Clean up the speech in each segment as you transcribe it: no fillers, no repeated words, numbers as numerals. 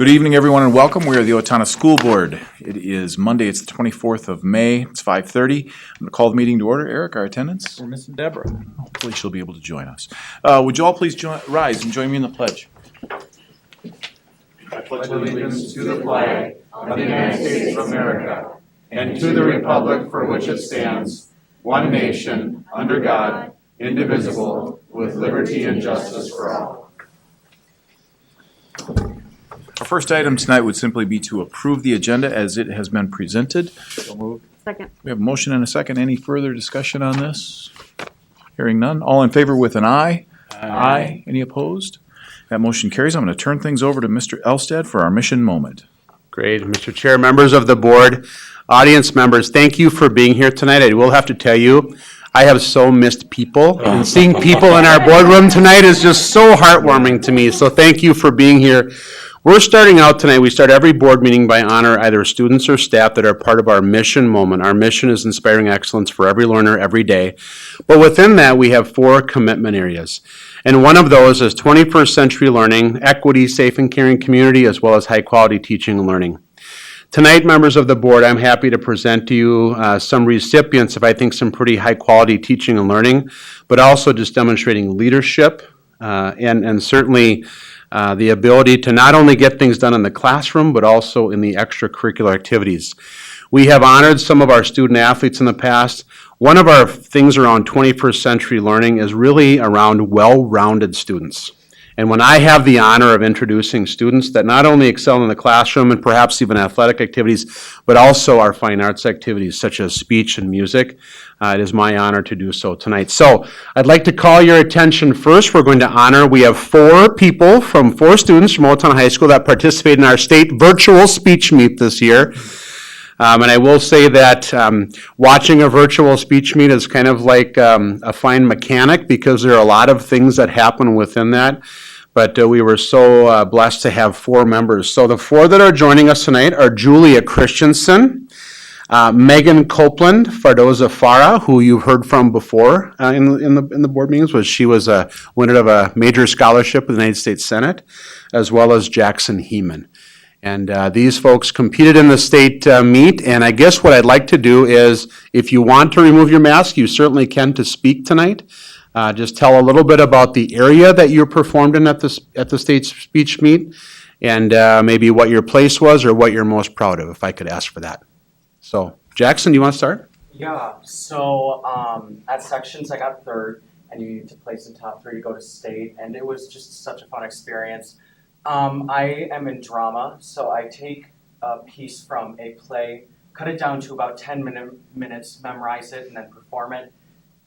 Good evening, everyone, and welcome. We are the Owatonna School Board. It is Monday, it's the 24th of May, it's 5:30. I'm going to call the meeting to order. Eric, our attendance? We're missing Deborah. Hopefully she'll be able to join us. Would you all please rise and join me in the pledge? I pledge allegiance to the flag of the United States of America and to the republic for which it stands, one nation, under God, indivisible, with liberty and justice for all. Our first item tonight would simply be to approve the agenda as it has been presented. So moved. Second. We have a motion and a second. Any further discussion on this? Hearing none. All in favor with an aye? Aye. Any opposed? That motion carries. I'm going to turn things over to Mr. Elstad for our mission moment. Great. Mr. Chair, members of the board, audience members, thank you for being here tonight. I will have to tell you, I have so missed people, and seeing people in our boardroom tonight is just so heartwarming to me. So thank you for being here. We're starting out tonight, we start every board meeting by honor either students or staff that are part of our mission moment. Our mission is inspiring excellence for every learner every day. But within that, we have 4 commitment areas. And one of those is 21st century learning, equity, safe and caring community, as well as high quality teaching and learning. Tonight, members of the board, I'm happy to present to you some recipients of, I think, some pretty high quality teaching and learning, but also just demonstrating leadership and certainly the ability to not only get things done in the classroom, but also in the extracurricular activities. We have honored some of our student athletes in the past. One of our things around 21st century learning is really around well-rounded students. And when I have the honor of introducing students that not only excel in the classroom and perhaps even athletic activities, but also our fine arts activities such as speech and music, it is my honor to do so tonight. So I'd like to call your attention first. We're going to honor, we have 4 people from 4 students from Owatonna High School that participated in our state virtual speech meet this year. And I will say that watching a virtual speech meet is kind of like a fine mechanic because there are a lot of things that happen within that. But we were so blessed to have 4 members. So the 4 that are joining us tonight are Julia Christensen, Megan Copeland, Fardoza Farah, who you've heard from before in the board meetings. She was a winner of a major scholarship with the United States Senate, as well as Jackson Heeman. And these folks competed in the state meet, and I guess what I'd like to do is, if you want to remove your mask, you certainly can to speak tonight. Just tell a little bit about the area that you performed in at the state speech meet, and maybe what your place was or what you're most proud of, if I could ask for that. So, Jackson, do you want to start? Yeah, so at sections I got 3rd, and you need to place in top 3 to go to state, and it was just such a fun experience. I am in drama, so I take a piece from a play, cut it down to about 10 minutes, memorize it, and then perform it.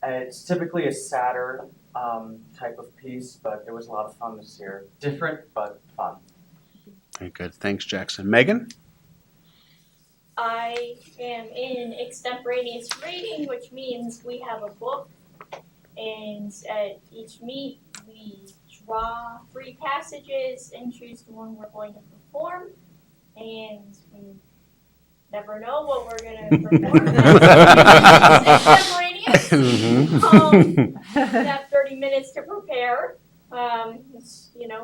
It's typically a sadder type of piece, but it was a lot of fun this year. Different, but fun. Very good. Thanks, Jackson. Megan? I am in extemporaneous reading, which means we have a book, and at each meet we draw 3 passages and choose the one we're going to perform, and we never know what we're going to perform. Extemporaneous. We have 30 minutes to prepare, which,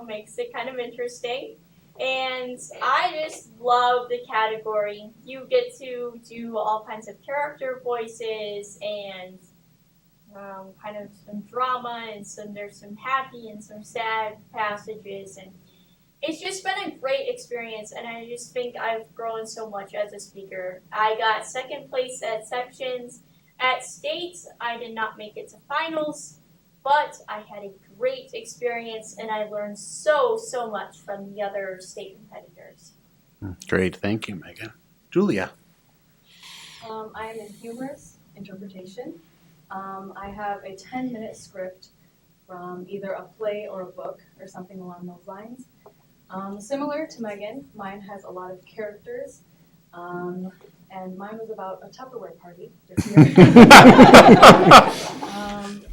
makes it kind of interesting. And I just love the category. You get to do all kinds of character voices and kind of some drama, and there's some happy and some sad passages, and it's just been a great experience, and I just think I've grown so much as a speaker. I got 2nd place at sections. At states, I did not make it to finals, but I had a great experience, and I learned so much from the other state competitors. Great. Thank you, Megan. Julia? I am in humorous interpretation. I have a 10-minute script from either a play or a book or something along those lines. Similar to Megan, mine has a lot of characters, and mine was about a Tupperware party this year.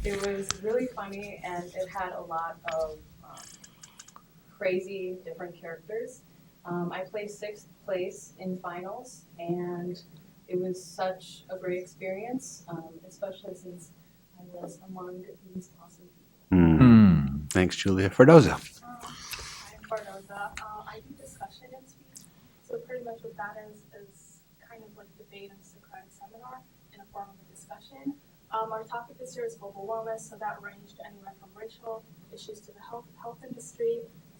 It was really funny, and it had a lot of crazy different characters. I placed 6th place in finals, and it was such a great experience, especially since I was among these awesome people. Thanks, Julia. Fardoza. I'm part Cardoza. I do discussion and speech. So pretty much what that is kind of like debate and Socratic seminar in a form of a discussion. Our topic this year is global wellness, so that ranged anywhere from racial issues to the health industry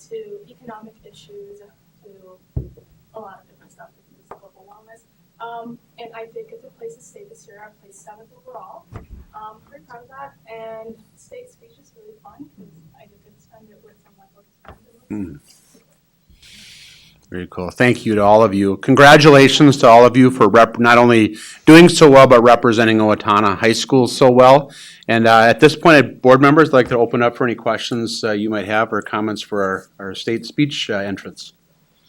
to economic issues to a lot of different stuff with global wellness. And I did get to place a state this year. I placed 7th overall. Pretty proud of that. And state speech is really fun because I did get to spend it with some of my closest friends. Very cool. Thank you to all of you. Congratulations to all of you for not only doing so well, but representing Owatonna High School so well. And at this point, board members, I'd like to open up for any questions you might have or comments for our state speech entrance.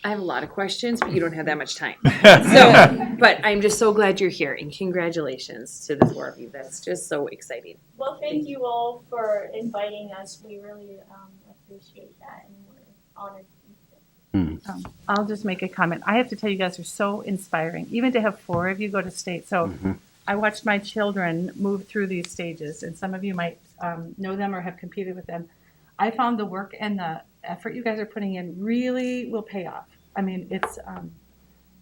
I have a lot of questions, but you don't have that much time. So, but I'm just so glad you're here, and congratulations to the 4 of you. That's just so exciting. Well, thank you all for inviting us. We really appreciate that, and we're honored to be here. I'll just make a comment. I have to tell you guys are so inspiring, even to have 4 of you go to state. So I watched my children move through these stages, and some of you might know them or have competed with them. I found the work and the effort you guys are putting in really will pay off. I mean,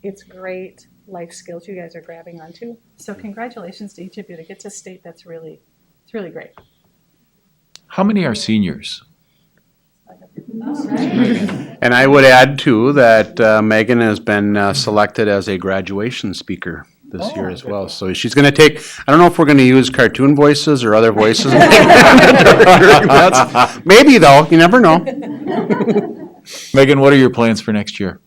it's great life skills you guys are grabbing onto. So congratulations to each of you to get to state. It's really great. How many are seniors? And I would add too that Megan has been selected as a graduation speaker this year as well. So she's going to take, I don't know if we're going to use cartoon voices or other voices. Maybe though, you never know. Megan, what are your plans for next year?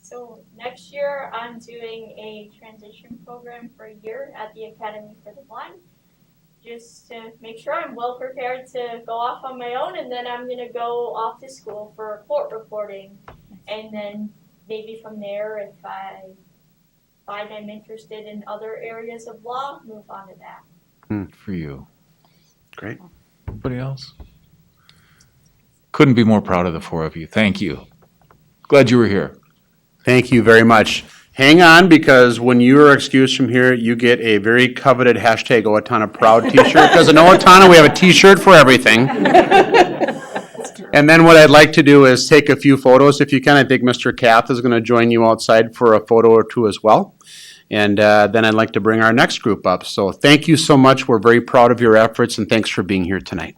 So next year, I'm doing a transition program for a year at the Academy for the Blind, just to make sure I'm well prepared to go off on my own, and then I'm going to go off to school for court reporting, and then maybe from there, if I find I'm interested in other areas of law, move on to that. For you. Great. Anybody else? Couldn't be more proud of the 4 of you. Thank you. Glad you were here. Thank you very much. Hang on, because when you are excused from here, you get a very coveted hashtag Owatonna Proud t-shirt. Because in Owatonna, we have a t-shirt for everything. And then what I'd like to do is take a few photos. If you can, I think Mr. Kath is going to join you outside for a photo or two as well. And then I'd like to bring our next group up. So thank you so much. We're very proud of your efforts, and thanks for being here tonight.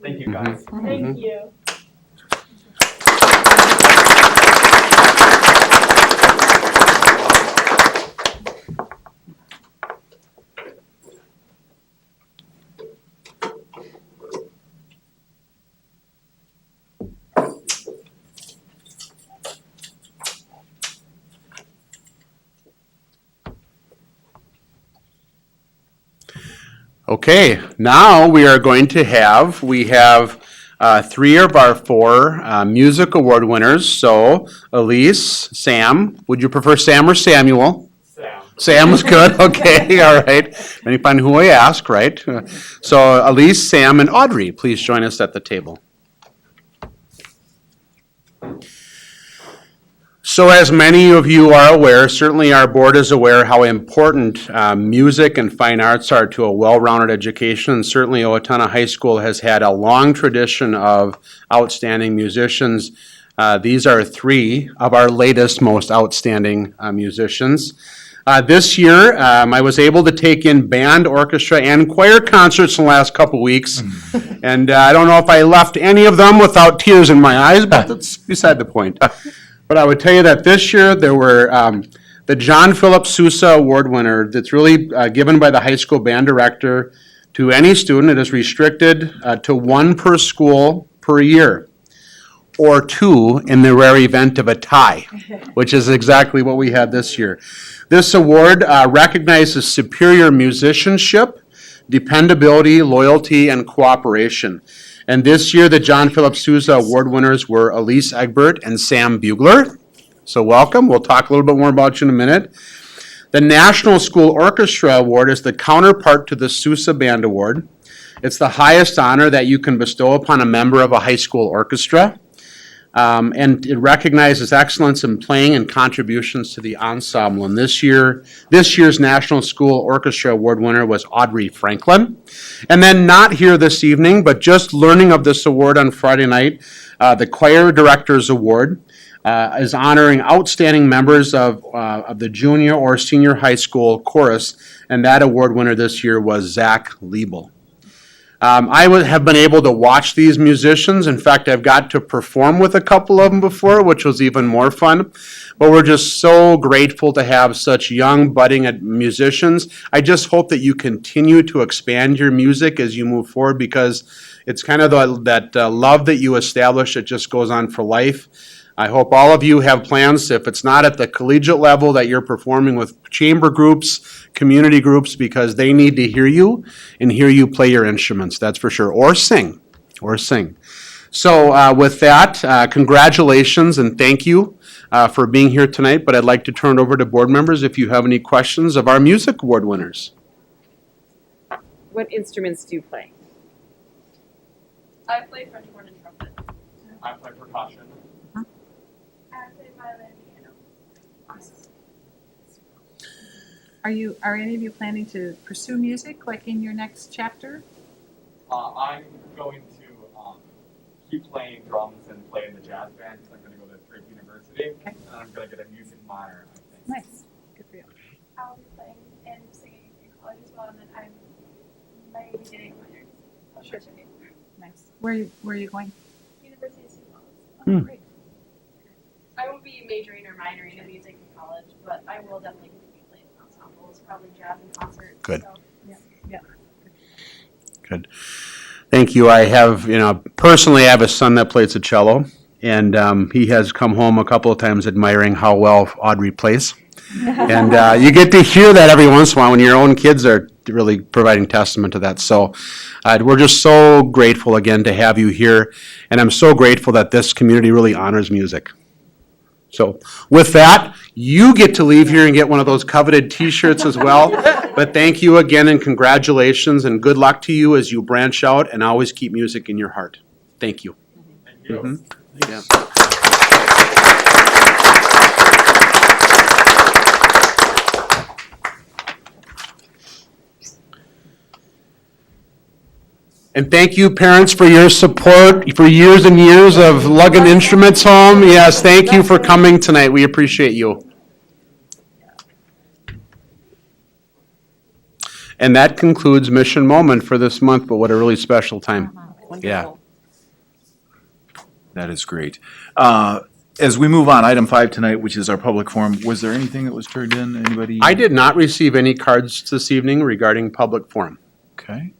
Thank you, guys. Thank you. Okay, now we are going to have 3 of our 4 music award winners. So Elise, Sam, would you prefer Sam or Samuel? Sam. Sam was good, okay, all right. Depending on who I ask, right? So Elise, Sam, and Audrey, please join us at the table. So as many of you are aware, certainly our board is aware how important music and fine arts are to a well-rounded education. And certainly Owatonna High School has had a long tradition of outstanding musicians. These are 3 of our latest, most outstanding musicians. This year, I was able to take in band, orchestra, and choir concerts in the last couple weeks. And I don't know if I left any of them without tears in my eyes, but that's beside the point. But I would tell you that this year there were the John Philip Sousa Award winner that's really given by the high school band director to any student. It is restricted to 1 per school per year, or 2 in the rare event of a tie, which is exactly what we had this year. This award recognizes superior musicianship, dependability, loyalty, and cooperation. And this year, the John Philip Sousa Award winners were Elise Egbert and Sam Bugler. So welcome. We'll talk a little bit more about you in a minute. The National School Orchestra Award is the counterpart to the Sousa Band Award. It's the highest honor that you can bestow upon a member of a high school orchestra. And it recognizes excellence in playing and contributions to the ensemble. And this year's National School Orchestra Award winner was Audrey Franklin. And then not here this evening, but just learning of this award on Friday night, The Choir Directors Award is honoring outstanding members of the junior or senior high school chorus, and that award winner this year was Zach Liebel. Have been able to watch these musicians. In fact, I've got to perform with a couple of them before, which was even more fun. But we're just so grateful to have such young, budding musicians. I just hope that you continue to expand your music as you move forward, because it's kind of that love that you establish that just goes on for life. I hope all of you have plans, if it's not at the collegiate level, that you're performing with chamber groups, community groups, because they need to hear you and hear you play your instruments, that's for sure, or sing. So with that, congratulations and thank you for being here tonight, but I'd like to turn it over to board members if you have any questions of our music award winners. What instruments do you play? I play French horn and trumpet. I play percussion. I play violin and piano. Are any of you planning to pursue music, like in your next chapter? I'm going to keep playing drums and play in the jazz band because I'm going to go to Drake University. Okay. And I'm going to get a music minor, I think. Nice, good for you. I'll be playing and singing in college as well, and then I might be getting minors. I'm sure. Nice. Where are you going? University of St. Louis. Oh, great. I won't be majoring or minoring in music in college, but I will definitely be playing ensembles, probably jazz and concerts. Good. So. Good. Thank you. I have, personally, I have a son that plays the cello, and he has come home a couple of times admiring how well Audrey plays. And you get to hear that every once in a while when your own kids are really providing testament to that. So we're just so grateful again to have you here, and I'm so grateful that this community really honors music. So with that, you get to leave here and get one of those coveted t-shirts as well. But thank you again and congratulations and good luck to you as you branch out and always keep music in your heart. Thank you. Thank you. Mm-hmm. Yeah. And thank you, parents, for your support for years and years of lugging instruments home. Yes, thank you for coming tonight. We appreciate you. And that concludes Mission Moment for this month, but what a really special time. Yeah. That is great. As we move on, item 5 tonight, which is our public forum, was there anything that was turned in? Anybody? I did not receive any cards this evening regarding public forum. Okay.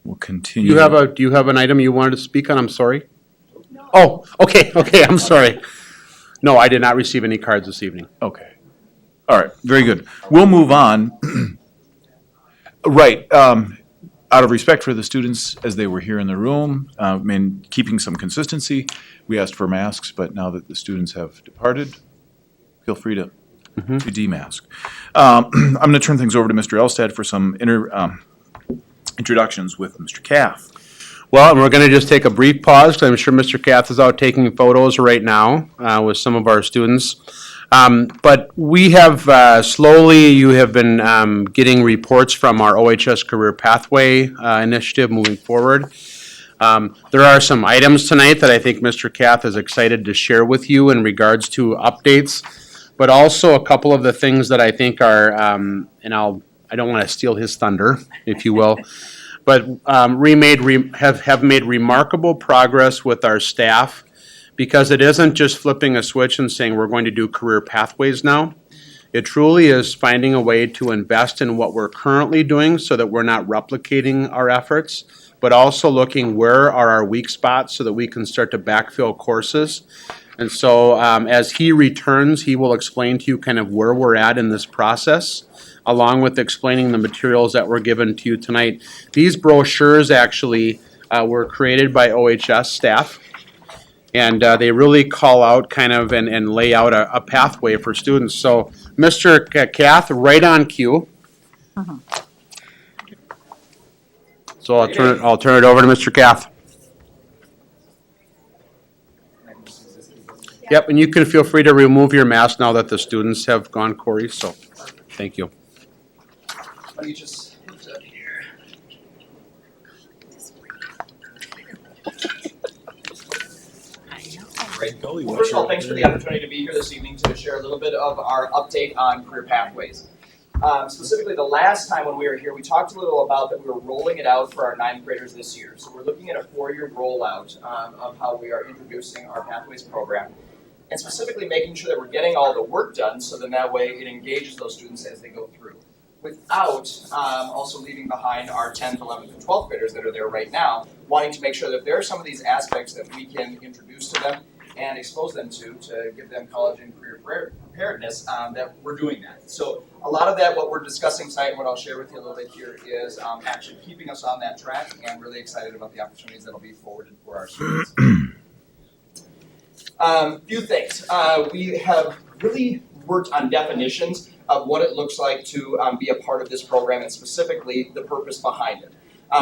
We'll continue. Do you have an item you wanted to speak on? I'm sorry. No. Oh, okay, I'm sorry. No, I did not receive any cards this evening. Okay. All right, very good. We'll move on. Right. Out of respect for the students as they were here in the room, and keeping some consistency, we asked for masks, but now that the students have departed, feel free to demask. I'm going to turn things over to Mr. Elstad for some introductions with Mr. Cath. Well, we're going to just take a brief pause because I'm sure Mr. Cath is out taking photos right now with some of our students. But we have slowly, you have been getting reports from our OHS Career Pathway initiative moving forward. There are some items tonight that I think Mr. Cath is excited to share with you in regards to updates, but also a couple of the things that I think are, I don't want to steal his thunder, if you will, but have made remarkable progress with our staff, because it isn't just flipping a switch and saying we're going to do career pathways now. It truly is finding a way to invest in what we're currently doing so that we're not replicating our efforts, but also looking where are our weak spots so that we can start to backfill courses. And so as he returns, he will explain to you kind of where we're at in this process, along with explaining the materials that were given to you tonight. These brochures actually were created by OHS staff, and they really call out kind of and lay out a pathway for students. So Mr. Cath, right on cue. So I'll turn it over to Mr. Cath. Yep, and you can feel free to remove your mask now that the students have gone, Corey, so thank you. Let me just put that here. Great. Well, first of all, thanks for the opportunity to be here this evening to share a little bit of our update on career pathways. Specifically, the last time when we were here, we talked a little about that we were rolling it out for our 9th graders this year. So we're looking at a 4-year rollout of how we are introducing our Pathways program, and specifically making sure that we're getting all the work done so then that way it engages those students as they go through, without also leaving behind our 10th, 11th, and 12th graders that are there right now, wanting to make sure that there are some of these aspects that we can introduce to them and expose them to give them college and career preparedness, that we're doing that. So a lot of that, what we're discussing tonight, and what I'll share with you a little bit here, is actually keeping us on that track, and really excited about the opportunities that will be forwarded for our students. Few things. We have really worked on definitions of what it looks like to be a part of this program, and specifically the purpose behind it.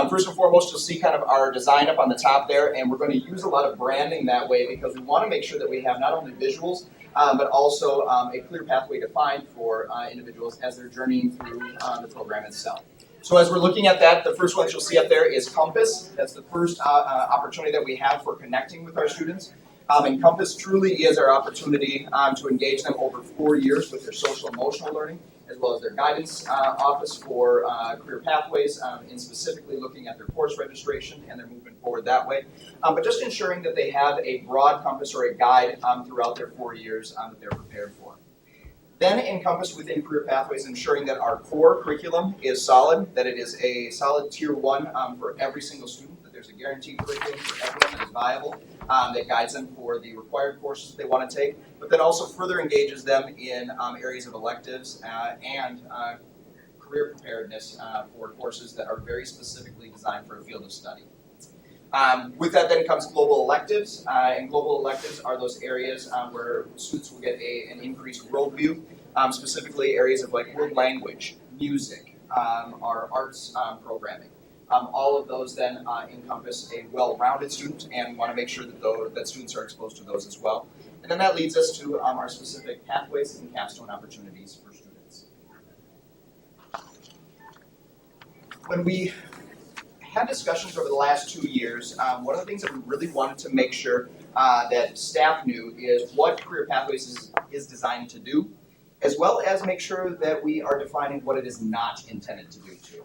First and foremost, you'll see kind of our design up on the top there, and we're going to use a lot of branding that way because we want to make sure that we have not only visuals, but also a clear pathway defined for individuals as they're journeying through the program itself. So as we're looking at that, the first one that you'll see up there is Compass. That's the first opportunity that we have for connecting with our students. And Compass truly is our opportunity to engage them over 4 years with their social emotional learning, as well as their guidance office for career pathways, and specifically looking at their course registration and their movement forward that way. But just ensuring that they have a broad compass or a guide throughout their 4 years that they're prepared for. Then encompass within career pathways, ensuring that our core curriculum is solid, that it is a solid tier 1 for every single student, that there's a guaranteed curriculum for everyone that is viable, that guides them for the required courses they want to take, but then also further engages them in areas of electives and career preparedness for courses that are very specifically designed for a field of study. With that then comes global electives, and global electives are those areas where students will get an increased worldview, specifically areas of like world language, music, our arts programming. All of those then encompass a well-rounded student, and we want to make sure that students are exposed to those as well. And then that leads us to our specific pathways and capstone opportunities for students. When we had discussions over the last 2 years, one of the things that we really wanted to make sure that staff knew is what Career Pathways is designed to do, as well as make sure that we are defining what it is not intended to do too.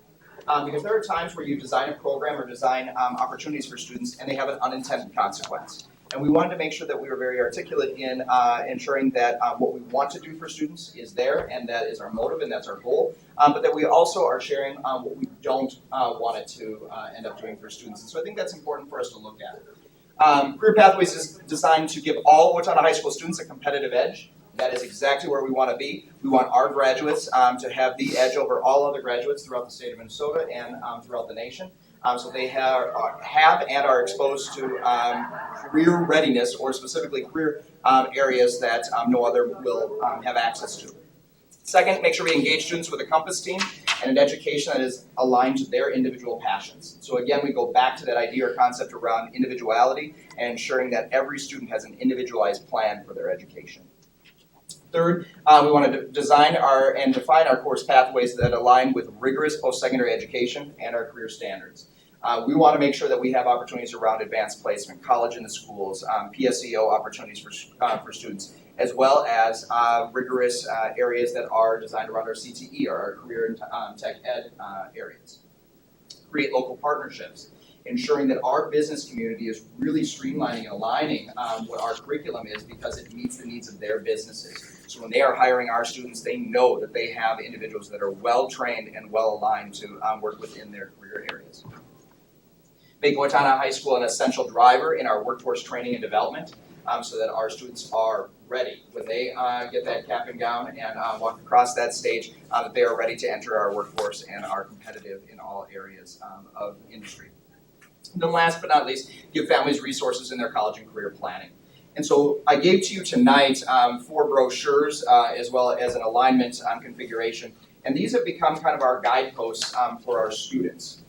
Because there are times where you design a program or design opportunities for students and they have an unintended consequence. And we wanted to make sure that we were very articulate in ensuring that what we want to do for students is there, and that is our motive and that's our goal, but that we also are sharing what we don't want it to end up doing for students. And so I think that's important for us to look at. Career Pathways is designed to give all Owatonna High School students a competitive edge. That is exactly where we want to be. We want our graduates to have the edge over all other graduates throughout the state of Minnesota and throughout the nation. So they have and are exposed to career readiness, or specifically career areas that no other will have access to. Second, make sure we engage students with a compass team and an education that is aligned to their individual passions. So again, we go back to that idea or concept around individuality and ensuring that every student has an individualized plan for their education. Third, we want to design and define our course pathways that align with rigorous post-secondary education and our career standards. We want to make sure that we have opportunities around advanced placement, college in the schools, PSEO opportunities for students, as well as rigorous areas that are designed around our CTE, or our career and tech ed areas. Create local partnerships, ensuring that our business community is really streamlining and aligning what our curriculum is, because it meets the needs of their businesses. So when they are hiring our students, they know that they have individuals that are well trained and well aligned to work within their career areas. Make Owatonna High School an essential driver in our workforce training and development, so that our students are ready when they get that cap and gown and walk across that stage, that they are ready to enter our workforce and are competitive in all areas of industry. And then last but not least, give families resources in their college and career planning. And so I gave to you tonight 4 brochures as well as an alignment configuration. And these have become kind of our guideposts for our students.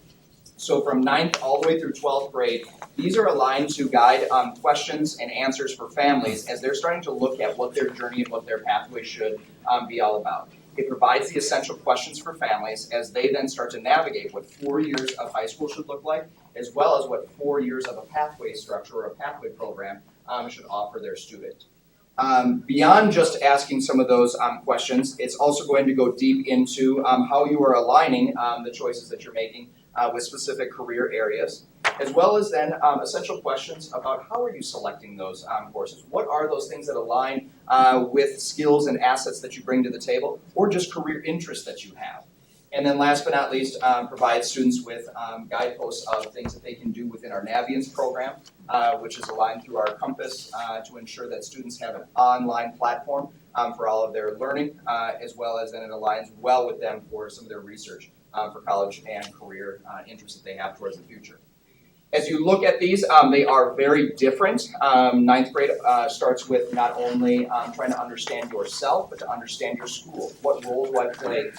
So from 9th all the way through 12th grade, these are aligned to guide questions and answers for families as they're starting to look at what their journey and what their pathway should be all about. It provides the essential questions for families as they then start to navigate what 4 years of high school should look like, as well as what 4 years of a pathway structure or a pathway program should offer their student. Beyond just asking some of those questions, it's also going to go deep into how you are aligning the choices that you're making with specific career areas, as well as then essential questions about how are you selecting those courses? What are those things that align with skills and assets that you bring to the table, or just career interests that you have? And then last but not least, provide students with guideposts of things that they can do within our Naviance program, which is aligned through our Compass to ensure that students have an online platform for all of their learning, as well as then it aligns well with them for some of their research for college and career interests that they have towards the future. As you look at these, they are very different. Ninth grade starts with not only trying to understand yourself, but to understand your school. What role do I play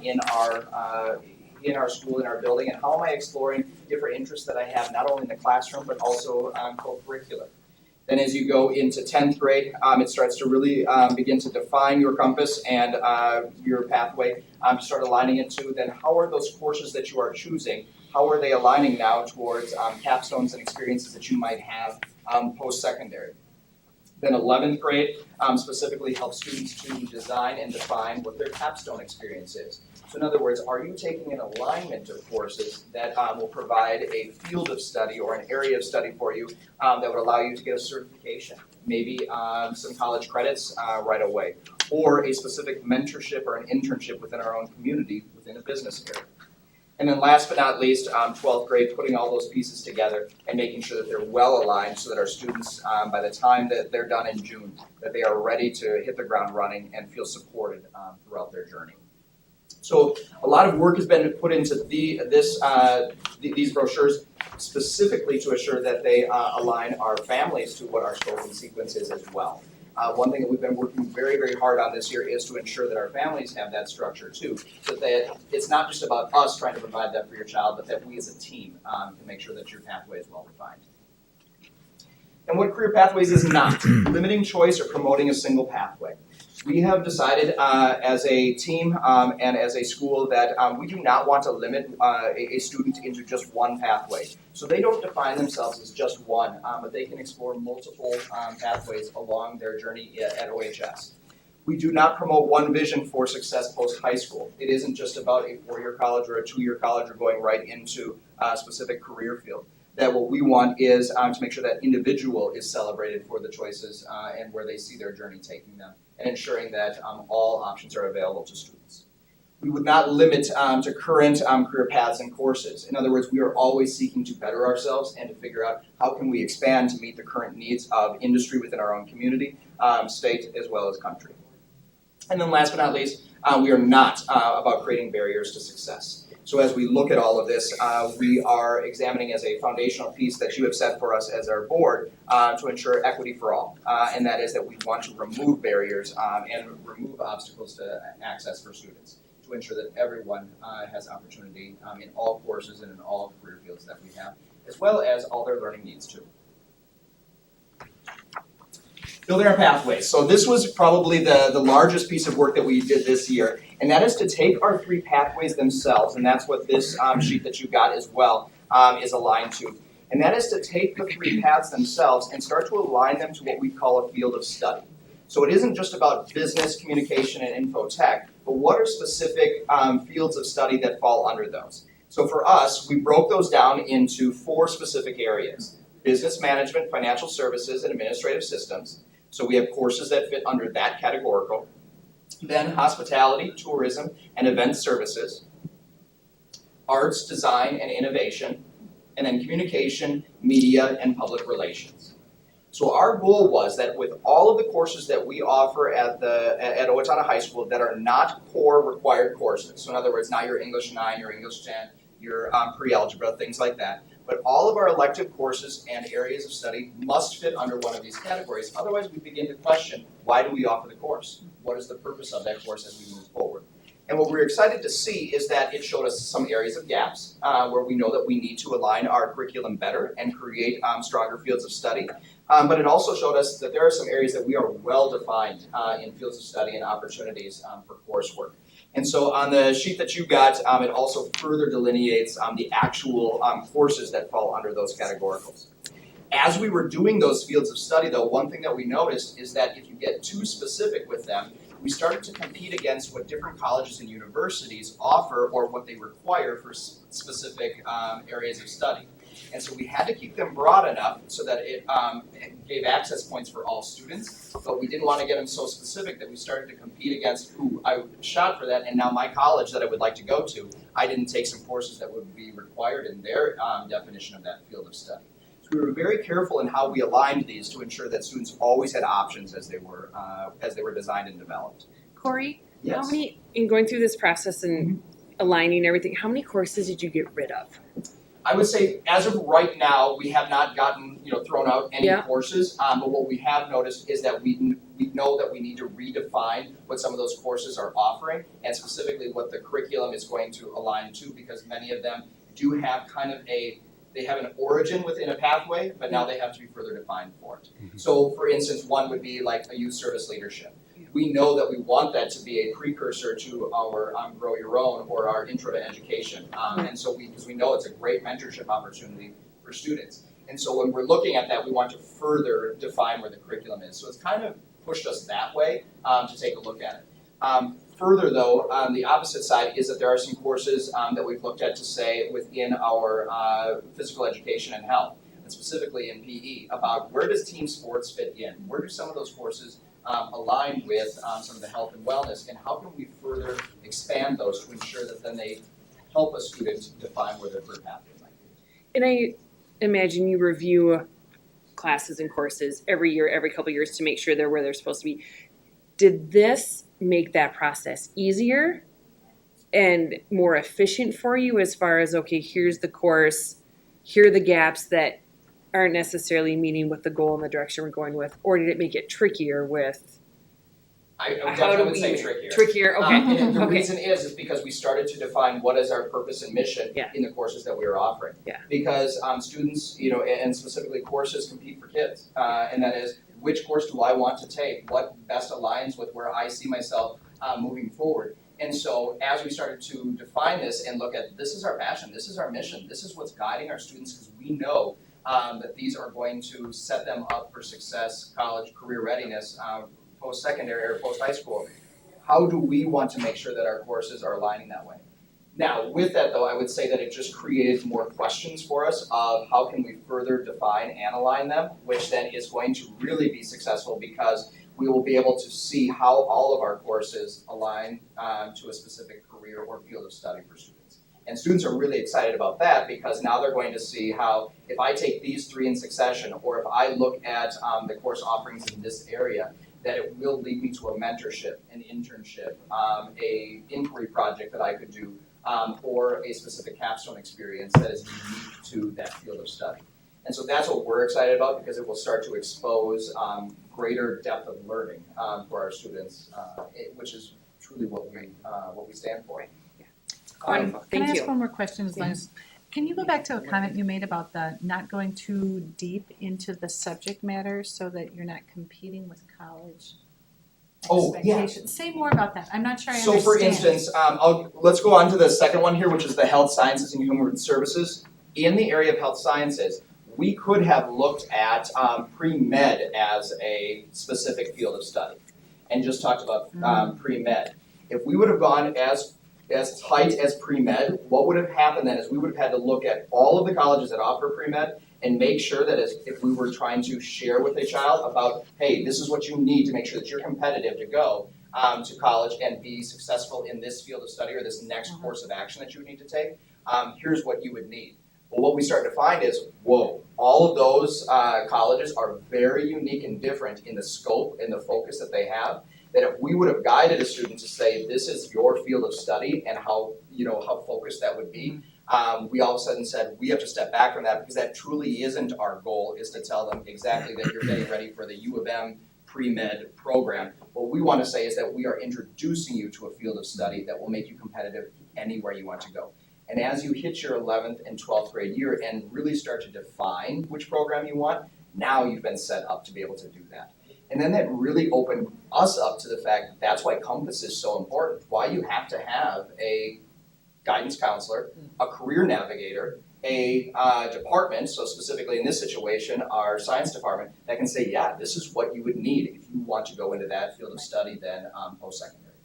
in our school, in our building, and how am I exploring different interests that I have, not only in the classroom, but also co-curricular. Then as you go into 10th grade, it starts to really begin to define your compass and your pathway. Start aligning it to then how are those courses that you are choosing, how are they aligning now towards capstones and experiences that you might have post-secondary. Then 11th grade specifically helps students to design and define what their capstone experience is. So in other words, are you taking an alignment of courses that will provide a field of study or an area of study for you that would allow you to get a certification, maybe some college credits right away, or a specific mentorship or an internship within our own community within a business area. And then last but not least, 12th grade, putting all those pieces together and making sure that they're well aligned so that our students, by the time that they're done in June, that they are ready to hit the ground running and feel supported throughout their journey. So a lot of work has been put into these brochures specifically to assure that they align our families to what our scope and sequence is as well. One thing that we've been working very, very hard on this year is to ensure that our families have that structure too, so that it's not just about us trying to provide that for your child, but that we as a team can make sure that your pathway is well defined. And what Career Pathways is not, limiting choice or promoting a single pathway. We have decided as a team and as a school that we do not want to limit a student into just one pathway. So they don't define themselves as just one, but they can explore multiple pathways along their journey at OHS. We do not promote one vision for success post-high school. It isn't just about a 4-year college or a 2-year college or going right into a specific career field. That what we want is to make sure that individual is celebrated for the choices and where they see their journey taking them, and ensuring that all options are available to students. We would not limit to current career paths and courses. In other words, we are always seeking to better ourselves and to figure out how can we expand to meet the current needs of industry within our own community, state, as well as country. And then last but not least, we are not about creating barriers to success. So as we look at all of this, we are examining as a foundational piece that you have set for us as our board to ensure equity for all. And that is that we want to remove barriers and remove obstacles to access for students to ensure that everyone has opportunity in all courses and in all career fields that we have, as well as all their learning needs too. Building our pathways. So this was probably the largest piece of work that we did this year, and that is to take our 3 pathways themselves, and that's what this sheet that you got as well is aligned to. And that is to take the 3 paths themselves and start to align them to what we call a field of study. So it isn't just about business, communication, and info tech, but what are specific fields of study that fall under those? So for us, we broke those down into 4 specific areas: business management, financial services, and administrative systems. So we have courses that fit under that categorical. Then hospitality, tourism, and event services. Arts, design, and innovation. And then communication, media, and public relations. So our goal was that with all of the courses that we offer at Owatonna High School that are not core required courses, so in other words, not your English 9, your English 10, your pre-algebra, things like that, but all of our elective courses and areas of study must fit under one of these categories. Otherwise, we begin to question, why do we offer the course? What is the purpose of that course as we move forward? And what we're excited to see is that it showed us some areas of gaps where we know that we need to align our curriculum better and create stronger fields of study. But it also showed us that there are some areas that we are well defined in fields of study and opportunities for coursework. And so on the sheet that you got, it also further delineates the actual courses that fall under those categoricals. As we were doing those fields of study, though, one thing that we noticed is that if you get too specific with them, we started to compete against what different colleges and universities offer or what they require for specific areas of study. And so we had to keep them broad enough so that it gave access points for all students, but we didn't want to get them so specific that we started to compete against who I shot for that, and now my college that I would like to go to, I didn't take some courses that would be required in their definition of that field of study. So we were very careful in how we aligned these to ensure that students always had options as they were designed and developed. Corey, Yes. how many, in going through this process and aligning everything, how many courses did you get rid of? I would say as of right now, we have not gotten, thrown out any Yeah. courses, but what we have noticed is that we know that we need to redefine what some of those courses are offering, and specifically what the curriculum is going to align to, because many of them do have kind of they have an origin within a pathway, but now they have to be further defined for it. So for instance, one would be like a youth service leadership. We know that we want that to be a precursor to our Grow Your Own or our Intro to Education. And so because we know it's a great mentorship opportunity for students. And so when we're looking at that, we want to further define where the curriculum is. So it's kind of pushed us that way to take a look at it. Further though, on the opposite side is that there are some courses that we've looked at to say within our physical education and health, and specifically in PE, about where does team sports fit in? Where do some of those courses align with some of the health and wellness, and how can we further expand those to ensure that then they help a student define where their career pathway might be. And I imagine you review classes and courses every year, every couple of years to make sure they're where they're supposed to be. Did this make that process easier and more efficient for you as far as, okay, here's the course, here are the gaps that aren't necessarily meeting with the goal and the direction we're going with, or did it make it trickier with? I definitely would say trickier. Trickier, okay. And the Okay. reason is because we started to define what is our purpose and mission in the courses that we are offering. Yeah. Because students, and specifically courses compete for kids, and that is, which course do I want to take? What best aligns with where I see myself moving forward? And so as we started to define this and look at, this is our passion, this is our mission, this is what's guiding our students, because we know that these are going to set them up for success, college, career readiness, post-secondary or post-high school. How do we want to make sure that our courses are aligning that way? Now, with that though, I would say that it just created more questions for us of how can we further define and align them, which then is going to really be successful because we will be able to see how all of our courses align to a specific career or field of study for students. And students are really excited about that because now they're going to see how, if I take these three in succession, or if I look at the course offerings in this area, that it will lead me to a mentorship, an internship, a inquiry project that I could do, or a specific capstone experience that is unique to that field of study. And so that's what we're excited about because it will start to expose greater depth of learning for our students, which is truly what we stand for. Wonderful, Can I thank ask you. one more question as long as, can you go back to a comment you made about the not going too deep into the subject matter so that you're not competing with college Oh, yeah. expectations? Say more about that. I'm not sure I So understand. for instance, let's go on to the second one here, which is the health sciences and human services. In the area of health sciences, we could have looked at pre-med as a specific field of study and just talked about pre-med. If we would have gone as tight as pre-med, what would have happened then is we would have had to look at all of the colleges that offer pre-med and make sure that if we were trying to share with a child about, hey, this is what you need to make sure that you're competitive to go to college and be successful in this field of study or this next course of action that you would need to take, here's what you would need. Well, what we started to find is, whoa, all of those colleges are very unique and different in the scope and the focus that they have, that if we would have guided a student to say, this is your field of study and how focused that would be, we all of a sudden said, we have to step back from that because that truly isn't our goal, is to tell them exactly that you're getting ready for the U of M pre-med program. What we want to say is that we are introducing you to a field of study that will make you competitive anywhere you want to go. And as you hit your 11th and 12th grade year and really start to define which program you want, now you've been set up to be able to do that. And then that really opened us up to the fact that that's why Compass is so important, why you have to have a guidance counselor, a career navigator, a department, so specifically in this situation, our science department, that can say, yeah, this is what you would need if you want to go into that field of study then post-secondary.